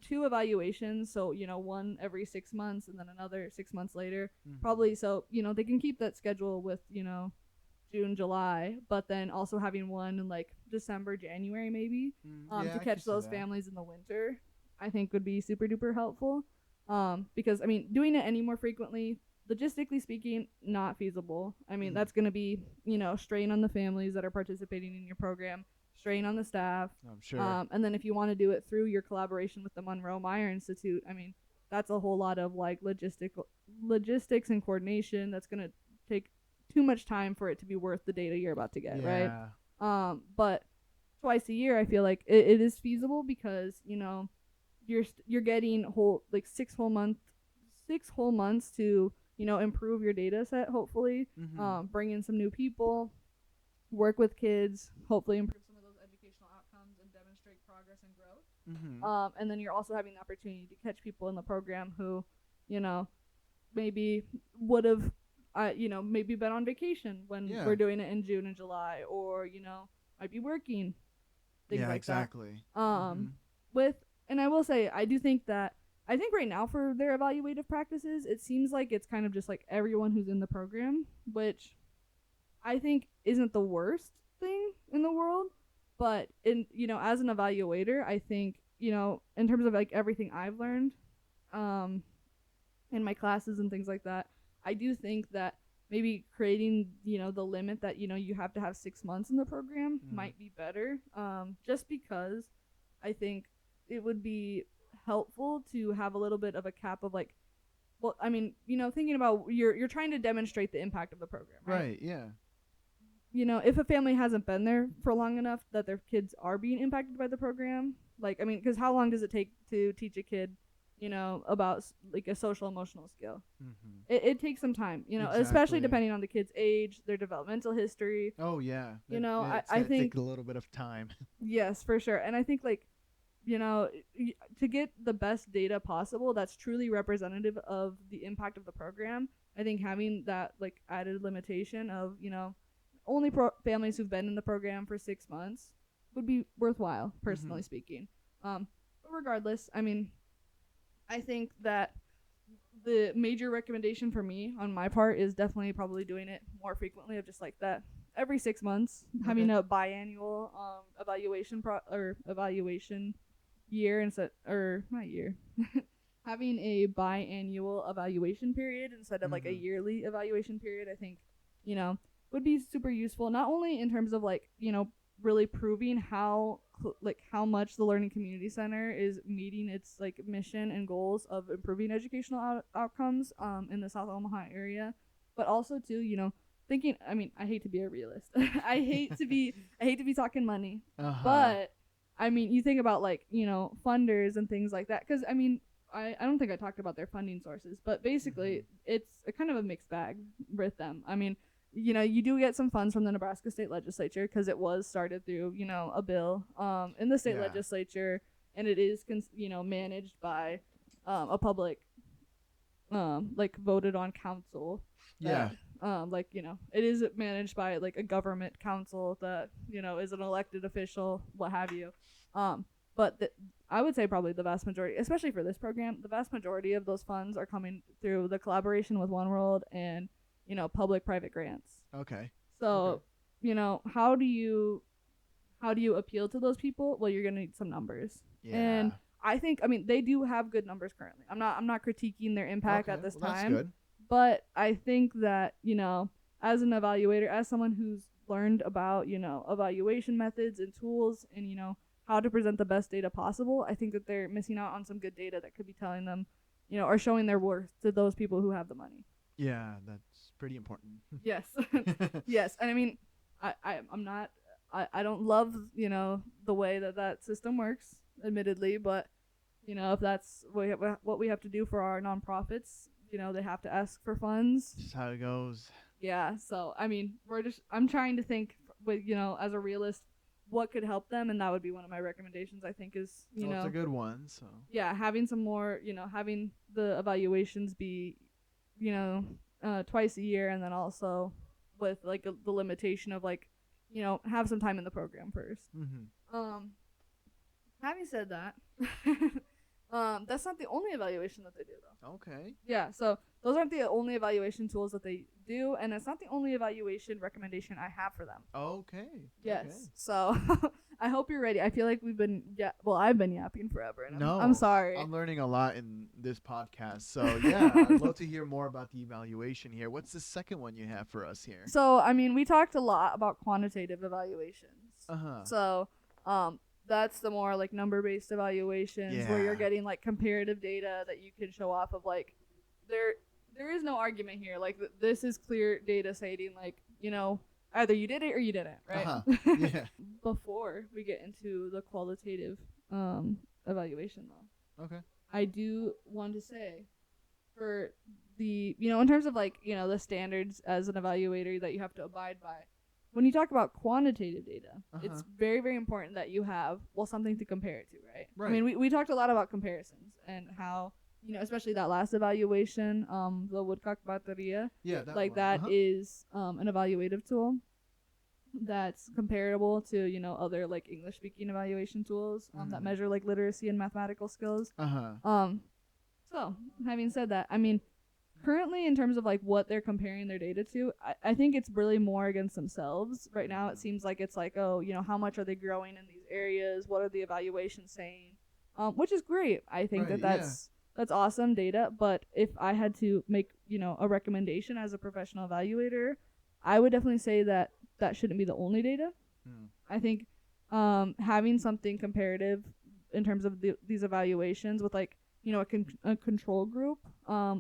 two evaluations, so one every 6 months and then another 6 months later, Mhm. probably. So they can keep that schedule with June, July, but then also having one in like December, January, maybe, Yeah, to I can catch see those that. families in the winter, I think would be super duper helpful. Because I mean, doing it any more frequently, logistically speaking, not feasible. I mean, Mm. that's going to be strain on the families that are participating in your program, strain on the staff, I'm sure. and then if you want to do it through your collaboration with the Monroe Meyer Institute, I mean, that's a whole lot of like logistics and coordination that's going to take too much time for it to be worth the data you're about to get, right? Yeah. But twice a year, I feel like it is feasible because you're getting whole like 6 whole months to improve your data set. Hopefully, Mhm. bring in some new people, work with kids, hopefully improve some of those educational outcomes and demonstrate progress and growth. Mhm. And then you're also having the opportunity to catch people in the program who, you know, maybe would have maybe been on vacation when Yeah. we're doing it in June and July, or might be working, things Yeah, like that. exactly. um Mhm. with And I will say, I think right now for their evaluative practices, it seems like it's kind of just like everyone who's in the program, which I think isn't the worst thing in the world. But as an evaluator, I think in terms of like everything I've learned, um in my classes and things like that, I do think that maybe creating the limit that you have to have 6 months in the program Mm. might be better. Just because I think it would be helpful to have a little bit of a cap of like, well, I mean, thinking about you're trying to demonstrate the impact of the program, right? Right. Yeah. If a family hasn't been there for long enough that their kids are being impacted by the program, like, I mean, because how long does it take to teach a kid about like a social emotional skill? Mhm. It takes some time, especially Exactly. depending on the kid's age, their developmental history. Oh yeah. It's I gonna take think, a little bit of time. yes, for sure. And I think, like, to get the best data possible that's truly representative of the impact of the program, I think having that like added limitation of only families who've been in the program for 6 months would be worthwhile, personally Mhm. speaking. But regardless, I mean, I think that the major recommendation for me on my part is definitely probably doing it more frequently, of just like that every 6 months, having Okay. a biannual evaluation year instead, or not year, having a biannual evaluation period instead of like a Mhm. yearly evaluation period, I think, you know, would be super useful, not only in terms of like, really proving how much the Learning Community Center is meeting its like mission and goals of improving educational outcomes in the South Omaha area, but also too, thinking, I mean, I hate to be a realist. I hate to be talking money, Uh huh. but I mean, you think about like, funders and things like that. Because I mean, I don't think I talked about their funding sources, but basically, Mhm. it's a kind of a mixed bag with them. I mean, you do get some funds from the Nebraska state legislature because it was started through, a bill in the state Yeah. legislature, and it is, managed by a public like voted on council. Yeah. Like it is managed by like a government council that is an elected official, what have you. But I would say probably the vast majority, especially for this program, the vast majority of those funds are coming through the collaboration with One World and public-private grants. Okay. So how do you appeal to those people? Well, you're gonna need some numbers. Yeah. And I think they do have good numbers currently. I'm not critiquing their impact at this well, time. That's good. But I think that, as an evaluator, as someone who's learned about, evaluation methods and tools and, how to present the best data possible, I think that they're missing out on some good data that could be telling them, or showing their worth to those people who have the money. Yeah, that's pretty important. Yes. Yes. And I mean, I'm not, I don't love, the way that system works, admittedly, but, if that's what we have to do for our nonprofits, they have to ask for funds. That's how it goes. Yeah, so I mean, I'm trying to think with as a realist, what could help them, and that would be one of my recommendations. I think is it's a good one. So yeah, having some more, having the evaluations be, twice a year, and then also with like the limitation of like, have some time in the program first. Mm-hmm. Having said that. That's not the only evaluation that they do, though. Okay. Yeah, so those aren't the only evaluation tools that they do, and it's not the only evaluation recommendation I have for them. Okay. Yes. Okay. So I hope you're ready. I feel like I've been yapping forever, and No, I'm sorry. I'm learning a lot in this podcast. So yeah, I'd love to hear more about the evaluation here. What's the second one you have for us here? So I mean, we talked a lot about quantitative evaluations. Uh-huh. So that's the more like number-based evaluations where you're getting like comparative data that you can show off of like there is no argument here. Like this is clear data stating like, either you did it or you didn't, right? Uh-huh. Yeah. Before we get into the qualitative evaluation though. Okay. I do want to say for the in terms of like, the standards as an evaluator that you have to abide by. When you talk about quantitative data, it's very, very important that you have, something to compare it to, right? Right. I mean, we talked a lot about comparisons and how, especially that last evaluation, the Woodcock Bateria, Yeah, that is an evaluative tool that's comparable to, other like English-speaking evaluation tools that measure like literacy and mathematical skills. So, having said that, I mean, currently in terms of like what they're comparing their data to, I think it's really more against themselves right now. It seems like it's like, how much are they growing in these areas, what are the evaluations saying, which is great. I think that's awesome data, but if I had to make a recommendation as a professional evaluator, I would definitely say that shouldn't be the only data. I think having something comparative in terms of these evaluations with like a control group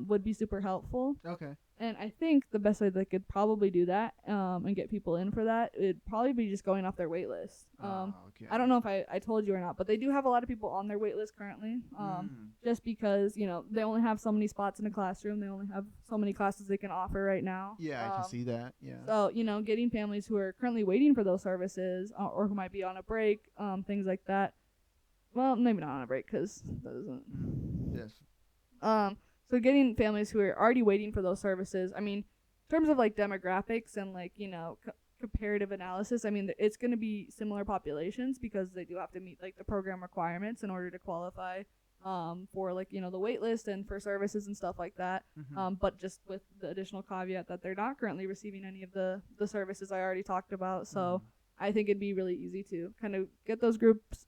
would be super helpful. Okay. And I think the best way they could probably do that and get people in for that, it'd probably be just going off their wait list. Okay. I don't know if I told you or not, but they do have a lot of people on their wait list currently just because, they only have so many spots in a classroom. They only have so many classes they can offer right now. Yeah, I can see that. Yeah. So, getting families who are currently waiting for those services or who might be on a break, things like that. Well, maybe not on a break because that doesn't. Yes. So getting families who are already waiting for those services, I mean, in terms of like demographics and like, comparative analysis, I mean, it's going to be similar populations because they do have to meet like the program requirements in order to qualify for like, the wait list and for services and stuff like that. But just with the additional caveat that they're not currently receiving any of the services I already talked about. So I think it'd be really easy to kind of get those groups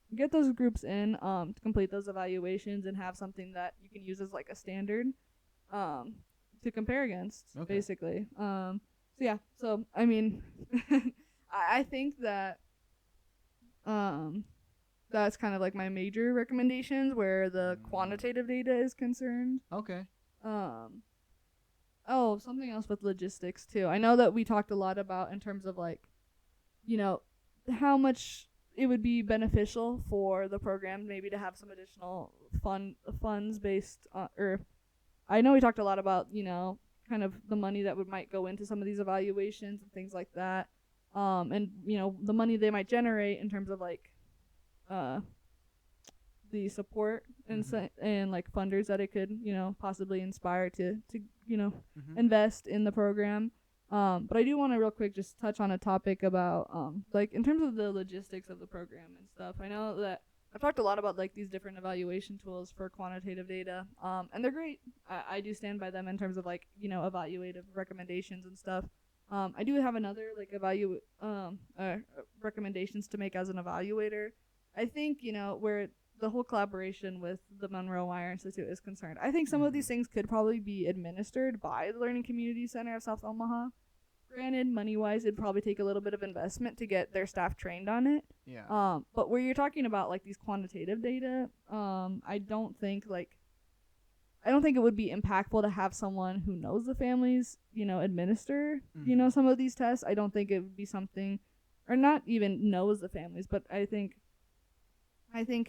in to complete those evaluations and have something that you can use as like a standard to compare against, basically. So yeah, so I mean, I think that that's kind of like my major recommendations where the quantitative data is concerned. Okay. Oh, something else with logistics too. I know that we talked a lot about in terms of like, how much it would be beneficial for the program maybe to have some additional funds based or I know we talked a lot about, kind of the money that might go into some of these evaluations and things like that. And, the money they might generate in terms of like the support and and like funders that it could possibly inspire to invest in the program. But I do want to real quick just touch on a topic about like in terms of the logistics of the program and stuff. I know that I've talked a lot about like these different evaluation tools for quantitative data, and they're great. I do stand by them in terms of like evaluative recommendations and stuff. I do have another like recommendations to make as an evaluator. I think where the whole collaboration with the Monroe-Meyer Institute is concerned, I think some of these things could probably be administered by the Learning Community Center of South Omaha. Granted, money-wise, it'd probably take a little bit of investment to get their staff trained on it. Yeah. But where you're talking about like these quantitative data, I don't think it would be impactful to have someone who knows the families, administer, some of these tests. I don't think it would be something, or not even knows the families, but I think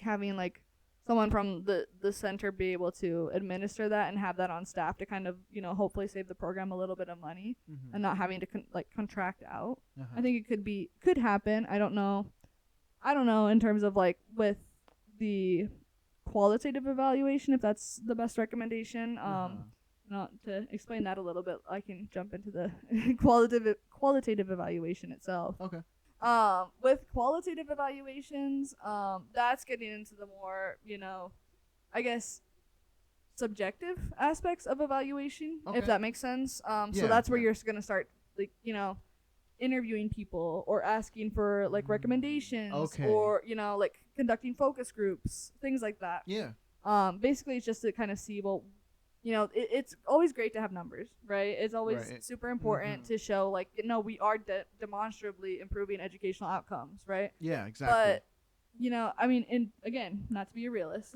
having like someone from the center be able to administer that and have that on staff to kind of hopefully save the program a little bit of money and not having to contract out. I think it could happen. I don't know in terms of like with the qualitative evaluation if that's the best recommendation. Not to explain that a little bit, I can jump into the qualitative evaluation itself. Okay. With qualitative evaluations, that's getting into the more, I guess, subjective aspects of evaluation, if that makes sense. So that's where you're going to start, like, interviewing people or asking for, like, recommendations or, like, conducting focus groups, things like that. Yeah. Basically, it's just to kind of see, well, it's always great to have numbers, right? It's always super important to show, like, we are demonstrably improving educational outcomes, right? Yeah, exactly. But, I mean, and again, not to be a realist,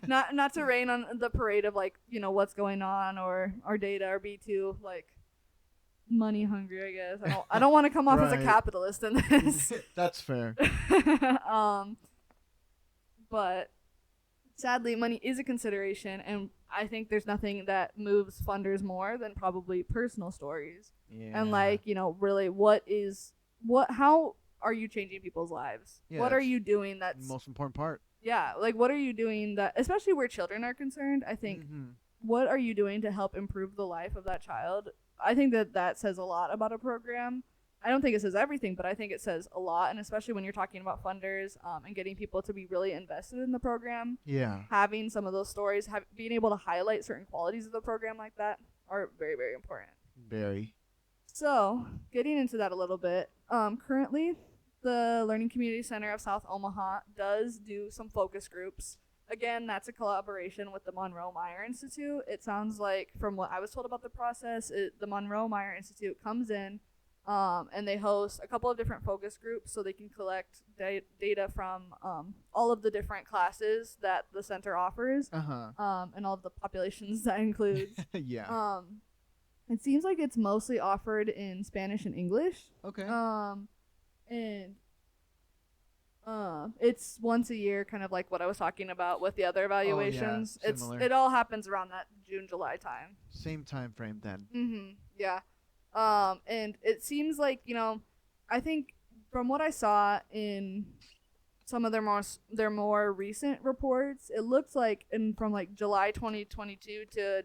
not to rain on the parade of, like, what's going on or our data or B2, like, money hungry, I guess. I don't want to come off as a capitalist in this. That's fair. But sadly, money is a consideration, and I think there's nothing that moves funders more than probably personal stories. Yeah. And like, really how are you changing people's lives? Yeah, what are you doing that's the most important part? Yeah, like what are you doing that, especially where children are concerned, I think what are you doing to help improve the life of that child? I think that says a lot about a program. I don't think it says everything, but I think it says a lot, and especially when you're talking about funders and getting people to be really invested in the program. Yeah. Having some of those stories, being able to highlight certain qualities of the program like that are very, very important. Very. So, getting into that a little bit, currently, the Learning Community Center of South Omaha does do some focus groups. Again, that's a collaboration with the Monroe-Meyer Institute. It sounds like, from what I was told about the process, the Monroe-Meyer Institute comes in, and they host a couple of different focus groups so they can collect data from all of the different classes that the center offers and all of the populations that includes. Yeah. It seems like it's mostly offered in Spanish and English. Okay. And it's once a year, kind of like what I was talking about with the other evaluations. Oh, yeah. Similar. It all happens around that June-July time. Same time frame then. Yeah. And it seems like, I think from what I saw in some of their more recent reports, it looks like from like July 2022 to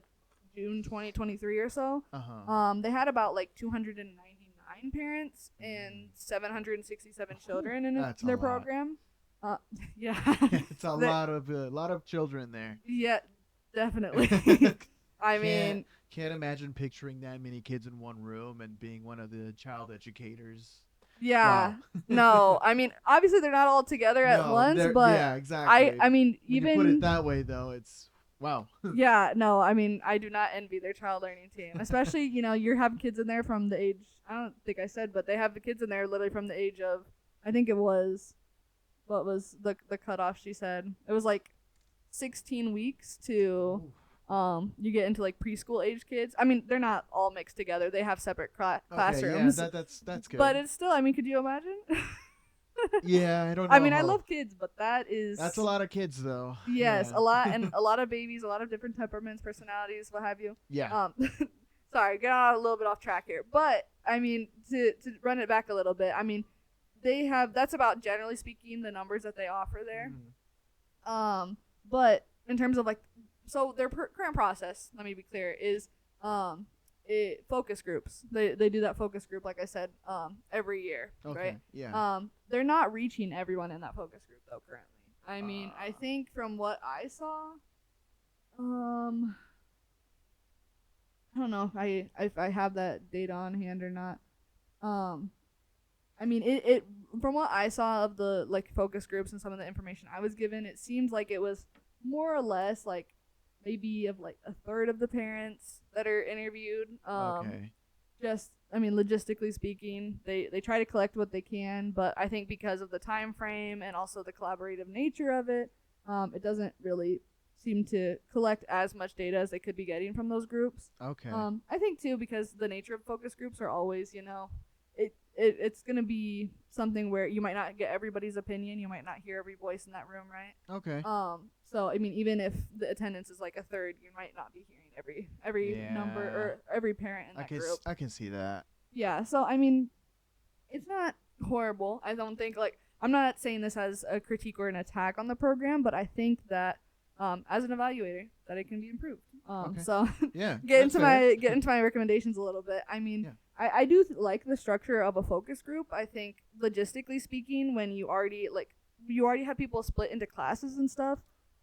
June 2023 or so, they had about like 299 parents and 767 children in their program. Yeah. It's a lot of children there. Yeah, definitely. I mean, can't imagine picturing that many kids in one room and being one of the child educators. Yeah. Wow. No, I mean, obviously they're not all together at once, but yeah, exactly. I mean, when even you put it that way though, it's wow. Yeah, no, I mean, I do not envy their child learning team, especially, you have kids in there from the age, I don't think I said, but they have the kids in there literally from the age of, I think it was, what was the cutoff she said? It was like 16 weeks to you get into like preschool age kids. I mean, they're not all mixed together. They have separate classrooms. Yeah, that's good. But it's still, I mean, could you imagine? Yeah, I don't know. I mean, I love kids, but that's a lot of kids though. Yes, yeah. a lot, and a lot of babies, a lot of different temperaments, personalities, what have you. Yeah. Sorry, get on a little bit off track here. But I mean, to run it back a little bit, I mean, that's about, generally speaking, the numbers that they offer there. But in terms of like, so their current process, let me be clear, is focus groups. They do that focus group, like I said, every year, Okay. right? Yeah. They're not reaching everyone in that focus group though currently. I mean, I think from what I saw, I don't know if I have that data on hand or not. Um, I mean, it from what I saw of the like focus groups and some of the information I was given, it seemed like it was more or less like maybe of like a third of the parents that are interviewed. Okay. Just I mean, logistically speaking, they try to collect what they can, but I think because of the time frame and also the collaborative nature of it, it doesn't really seem to collect as much data as they could be getting from those groups. Okay. I think too because the nature of focus groups are always, it's gonna be something where you might not get everybody's opinion, you might not hear every voice in that room, right? Okay. So I mean, even if the attendance is like a third, you might not be hearing every number or every parent in that group. I can see that. Yeah. So I mean, it's not horrible. I don't think like I'm not saying this as a critique or an attack on the program, but I think that as an evaluator that it can be improved. Okay. So Yeah. get into my recommendations a little bit. I mean, Yeah. I do like the structure of a focus group. I think logistically speaking, when you already have people split into classes and stuff.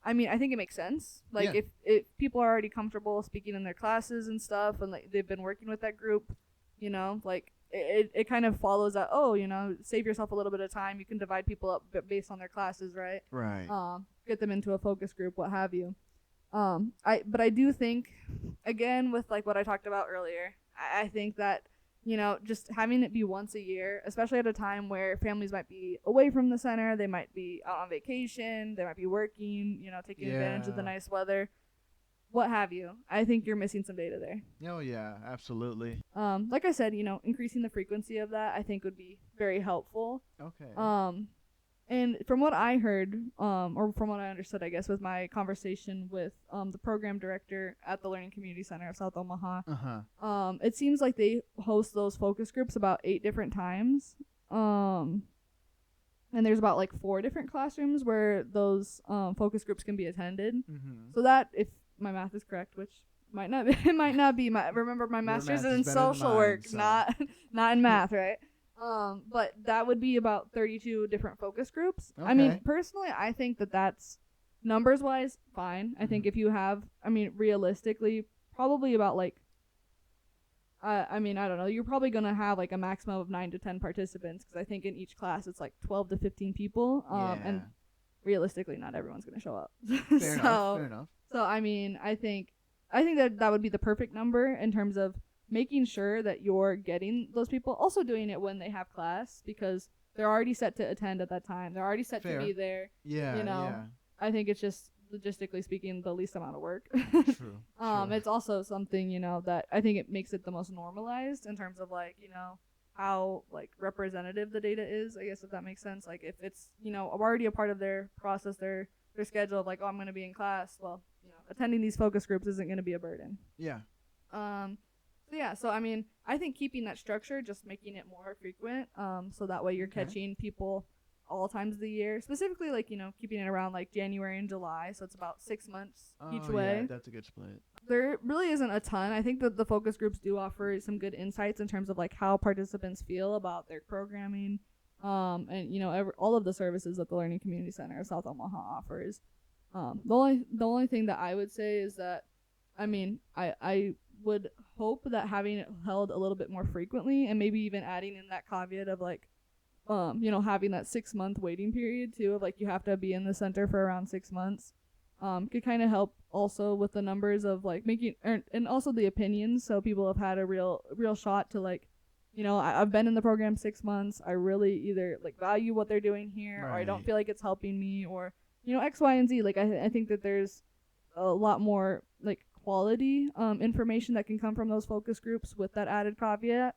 I mean, I think it makes sense. Like Yeah. if people are already comfortable speaking in their classes and stuff, and like they've been working with that group, like it kind of follows that. Oh, save yourself a little bit of time. You can divide people up based on their classes, right? Right. Get them into a focus group, what have you. But I do think, again, with like what I talked about earlier, I think that just having it be once a year, especially at a time where families might be away from the center, they might be out on vacation, they might be working, taking advantage of the nice weather, what have you. I think you're missing some data there. Oh yeah, absolutely. Like I said, increasing the frequency of that I think would be very helpful. Okay. And from what I heard, or from what I understood, I guess, with my conversation with the program director at the Learning Community Center of South Omaha, it seems like they host those focus groups about 8 different times. And there's about like 4 different classrooms where those focus groups can be attended. Mm-hmm. So that, if my math is correct, which might not be, it might not be. Remember, my master's is in social work, so. not in math, right? But that would be about 32 different focus groups. Okay. I mean, personally, I think that's numbers-wise fine. I think if you have, realistically, probably about like, I don't know, you're probably going to have like a maximum of 9 to 10 participants because I think in each class it's like 12 to 15 people. And realistically, not everyone's going to show up. Fair enough. So, I mean, I think that would be the perfect number in terms of making sure that you're getting those people, also doing it when they have class because they're already set to attend at that time. They're already set to be there. Yeah. I think it's just logistically speaking the least amount of work. True. It's also something, that I think it makes it the most normalized in terms of like, how like representative the data is, I guess, if that makes sense. Like if it's, already a part of their process, their schedule of like, oh, I'm going to be in class. Well, attending these focus groups isn't going to be a burden. Yeah. So I mean, I think keeping that structure, just making it more frequent, so that way you're catching people all times of the year. Specifically, like keeping it around like January and July, so it's about 6 months each way. Yeah, that's a good split. There really isn't a ton. I think that the focus groups do offer some good insights in terms of like how participants feel about their programming, and all of the services that the Learning Community Center of South Omaha offers. The only thing that I would say is that, I would hope that having it held a little bit more frequently and maybe even adding in that caveat of like having that 6-month waiting period too, of like you have to be in the center for around 6 months, could kind of help also with the numbers of like making and also the opinions, so people have had a real shot to like, I've been in the program 6 months, I really either like value what they're doing here, or I don't feel like it's helping me, or X, Y, and Z. Like I think that there's a lot more like quality information that can come from those focus groups with that added caveat,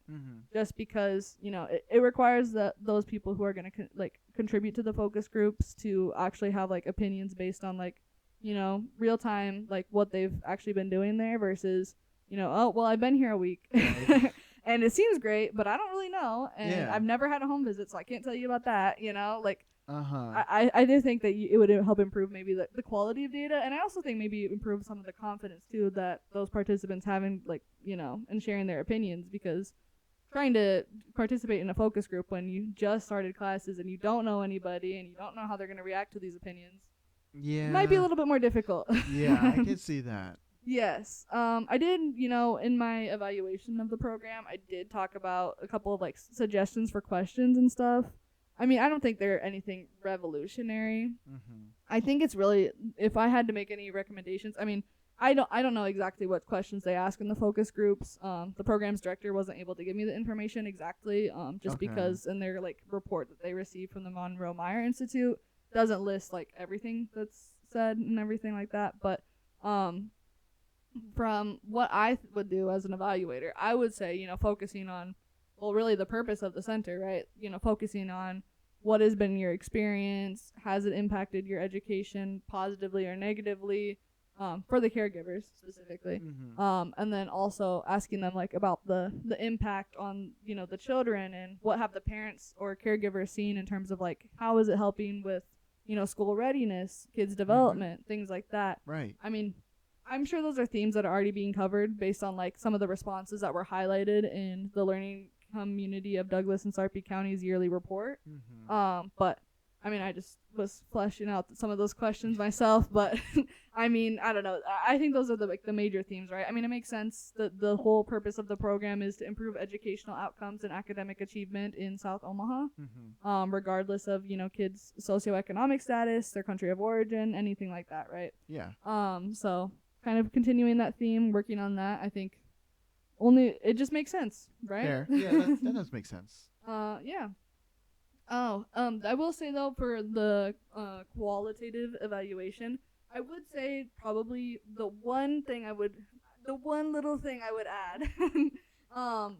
just because it requires that those people who are going to contribute to the focus groups to actually have like opinions based on like real time, like what they've actually been doing there versus oh well, I've been here a week. And it seems great, but I don't really know, and Yeah. I've never had a home visit, so I can't tell you about that. Like Uh-huh. I do think that it would help improve maybe the quality of data, and I also think maybe improve some of the confidence too that those participants have in in sharing their opinions, because trying to participate in a focus group when you just started classes and you don't know anybody and you don't know how they're going to react to these opinions might be a Yeah. little bit more difficult. Yeah, I can see that. Yes. I did, in my evaluation of the program, I did talk about a couple of suggestions for questions and stuff. I mean, I don't think they're anything revolutionary. Mhm. I think it's really, if I had to make any recommendations, I mean, I don't know exactly what questions they ask in the focus groups. The program's director wasn't able to give me the information exactly, just Okay. because in their report that they received from the Monroe Meyer Institute doesn't list everything that's said and everything like that. But from what I would do as an evaluator, I would say, focusing on, well, really the purpose of the center, right? Focusing on what has been your experience, has it impacted your education positively or negatively, for the caregivers specifically. Mhm. And then also asking them about the impact on, the children, and what have the parents or caregivers seen in terms of how is it helping with, school readiness, kids' development, things like that. Right. I mean, I'm sure those are themes that are already being covered based on some of the responses that were highlighted in the Learning Community of Douglas and Sarpy County's yearly report. Mhm. But I mean, I just was fleshing out some of those questions myself, but I mean, I don't know. I think those are the major themes, right? I mean, it makes sense that the whole purpose of the program is to improve educational outcomes and academic achievement in South Omaha, Mhm. regardless of kids' socioeconomic status, their country of origin, anything like that, right? Yeah. So kind of continuing that theme, working on that, I think it just makes sense, right? Fair. Yeah, that does make sense. Yeah. Oh, I will say though, for the qualitative evaluation, I would say probably the one little thing I would add,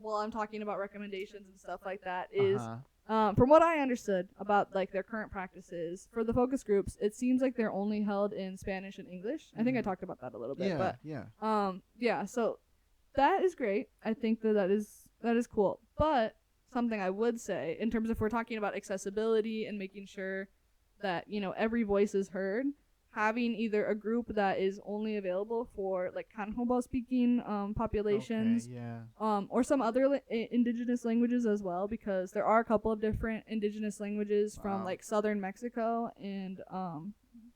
while I'm talking about recommendations and stuff like that, is from what I understood about their current practices for the focus groups, it seems like they're only held in Spanish and English. I think I talked about that a little bit, Yeah, but yeah. yeah, so that is great. I think that is cool. But something I would say, in terms of, if we're talking about accessibility and making sure that every voice is heard, having either a group that is only available for Kanhoba speaking populations, Okay, yeah. or some other indigenous languages as well, because there are a couple of different indigenous languages from Wow. southern Mexico and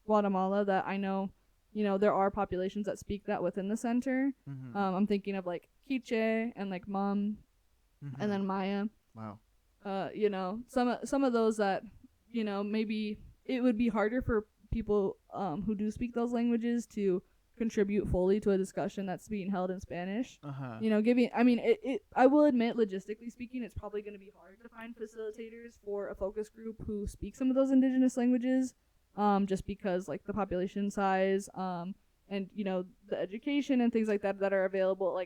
Guatemala that I know. There are populations that speak that within the center. Mhm. I'm thinking of Quiche and Mum, Mhm. and then Maya. Wow. Some of those that maybe it would be harder for people who do speak those languages to contribute fully to a discussion that's being held in Spanish. Giving, I mean, I will admit, logistically speaking, it's probably going to be hard to find facilitators for a focus group who speak some of those indigenous languages, just because the population size, and the education and things like that are available.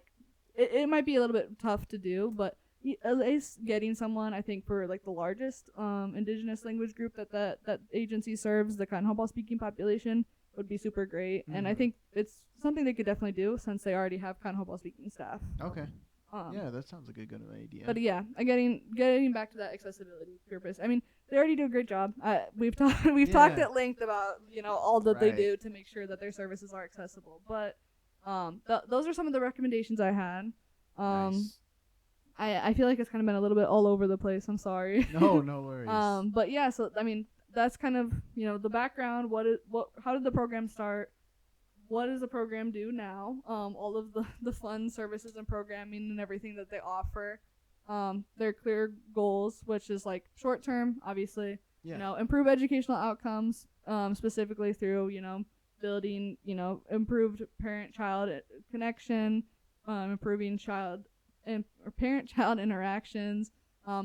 It might be a little bit tough to do, but at least getting someone, I think, for the largest indigenous language group that agency serves, the Kanhoba speaking population, would be super great. And I think it's something they could definitely do, since they already have Kanhoba speaking staff. Okay. Yeah, that sounds like a good idea. But yeah, getting back to that accessibility purpose. I mean, they already do a great job. We've talked at length about all that they do to make sure that their services are accessible. But those are some of the recommendations I had. Nice. I feel like it's kind of been a little bit all over the place. I'm sorry. No, no worries. But yeah, so I mean, that's kind of the background. How did the program start? What does the program do now? All of the fun services and programming and everything that they offer. Their clear goals, which is short term, obviously. Yeah. Improve educational outcomes, specifically through building improved parent-child connection, improving parent-child interactions,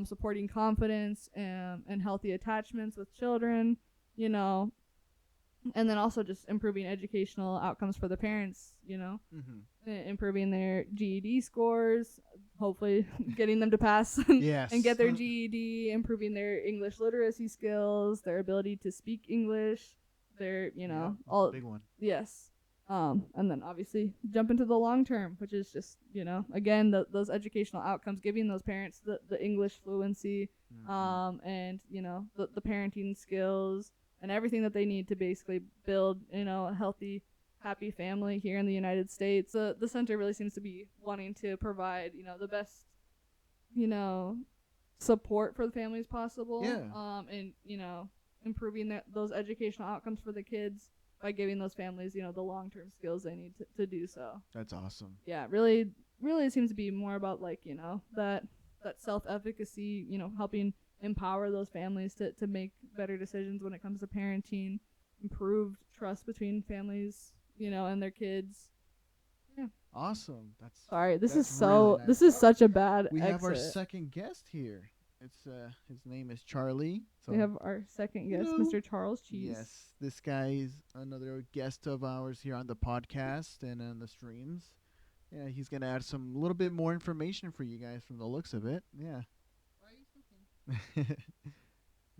supporting confidence and healthy attachments with children, and then also just improving educational outcomes for the parents, improving their GED scores, hopefully getting them to pass Yes. and get their GED, improving their English literacy skills, their ability to speak English, their, Yeah, all big one. yes. And then obviously jump into the long term, which is just, again, those educational outcomes, giving those parents the English fluency, and, the parenting skills and everything that they need to basically build, a healthy, happy family here in the United States. The center really seems to be wanting to provide, the best, support for the families possible. Yeah. And, improving those educational outcomes for the kids by giving those families, the long-term skills they need to do so. That's awesome. Yeah, really, really it seems to be more about like, that self-efficacy, helping empower those families to make better decisions when it comes to parenting, improved trust between families, and their kids. Yeah. Awesome. That's Sorry, this that's is so really nice. this is such a bad We have our exit. second guest here. It's his name is Charlie. So We have our second guest, Hello. Mr. Charles Cheese. yes, this guy is another guest of ours here on the podcast and on the streams. Yeah, he's gonna add some little bit more information for you guys from the looks of it. Yeah. Why are you speaking?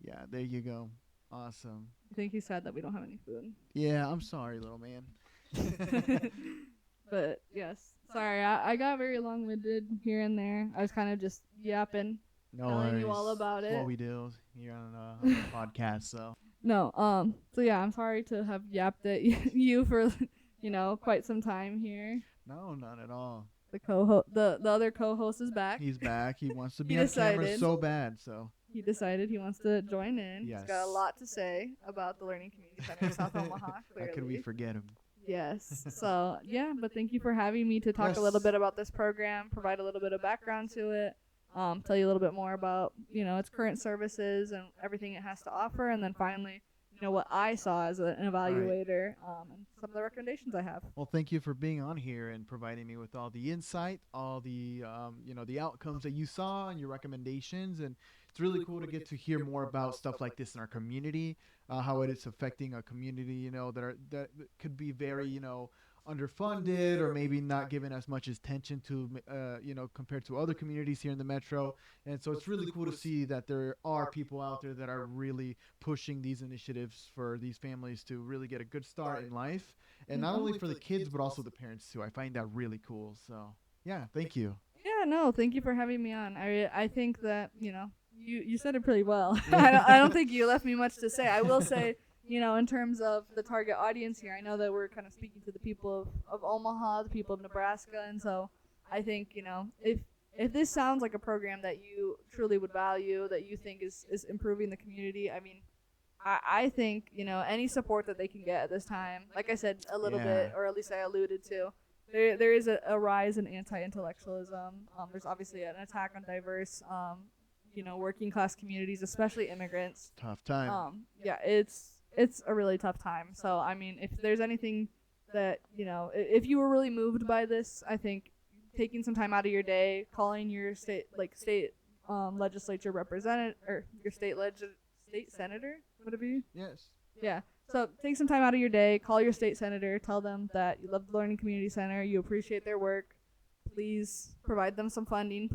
Yeah, there you go. Awesome. I think he's sad that we don't have any food. Yeah, I'm sorry, little man. But yes, sorry, I got very long-winded here and there. I was kind of just yapping, No telling worries. you all about That's it. what we do here on the podcast. So No, so yeah, I'm sorry to have yapped at you for, quite some time here. no, not at all. The other co-host is back. He's back. He wants to be He on camera decided. so bad. So He decided he wants to join in. Yes. He's got a lot to say about the Learning Community Center in South Omaha, clearly. how could we forget him? Yes. So, yeah, but thank you for having me to talk a little Yes. bit about this program, provide a little bit of background to it, tell you a little bit more about, its current services and everything it has to offer, and then finally, what I saw as an evaluator, and some of the recommendations I have. Well, thank you for being on here and providing me with all the insight, all the the outcomes that you saw and your recommendations. And it's really cool to get to hear more about stuff like this in our community, how it is affecting a community, that could be very, underfunded or maybe not given as much attention to, compared to other communities here in the metro. And so it's really cool to see that there are people out there that are really pushing these initiatives for these families to really get a good start in life. And not only for the kids, but also the parents too. I find that really cool. So yeah, thank you. Yeah, no, thank you for having me on. I think that, you said it pretty well. I don't think you left me much to say. I will say, in terms of the target audience here, I know that we're kind of speaking to the people of Omaha, the people of Nebraska, and so I think, if this sounds like a program that you truly would value, that you think is improving the community, I mean, I think, any support that they can get at this time, like I said a little bit, or at least I alluded to, there is a rise in anti-intellectualism. There's obviously an attack on diverse, working class communities, especially immigrants. Tough time. Yeah, it's a really tough time. So, I mean, if there's anything that, if you were really moved by this, I think taking some time out of your day, calling your state legislature representative, or your state senator, whatever you. Yes. Yeah. So take some time out of your day, call your state senator, tell them that you love the Learning Community Center, you appreciate their work. Please provide them some funding.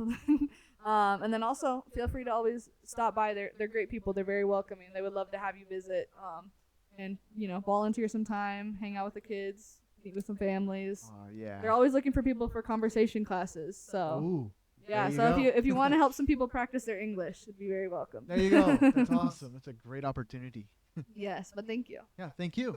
And then also feel free to always stop by. They're great people. They're very welcoming. They would love to have you visit, and volunteer some time, hang out with the kids, meet with some families. Oh yeah. They're always looking for people for conversation classes. So Ooh. yeah, there so you if you want to help some people practice their English, it'd be very welcome. There you go. That's awesome. That's a great opportunity. Yes, but thank you. Yeah, thank you.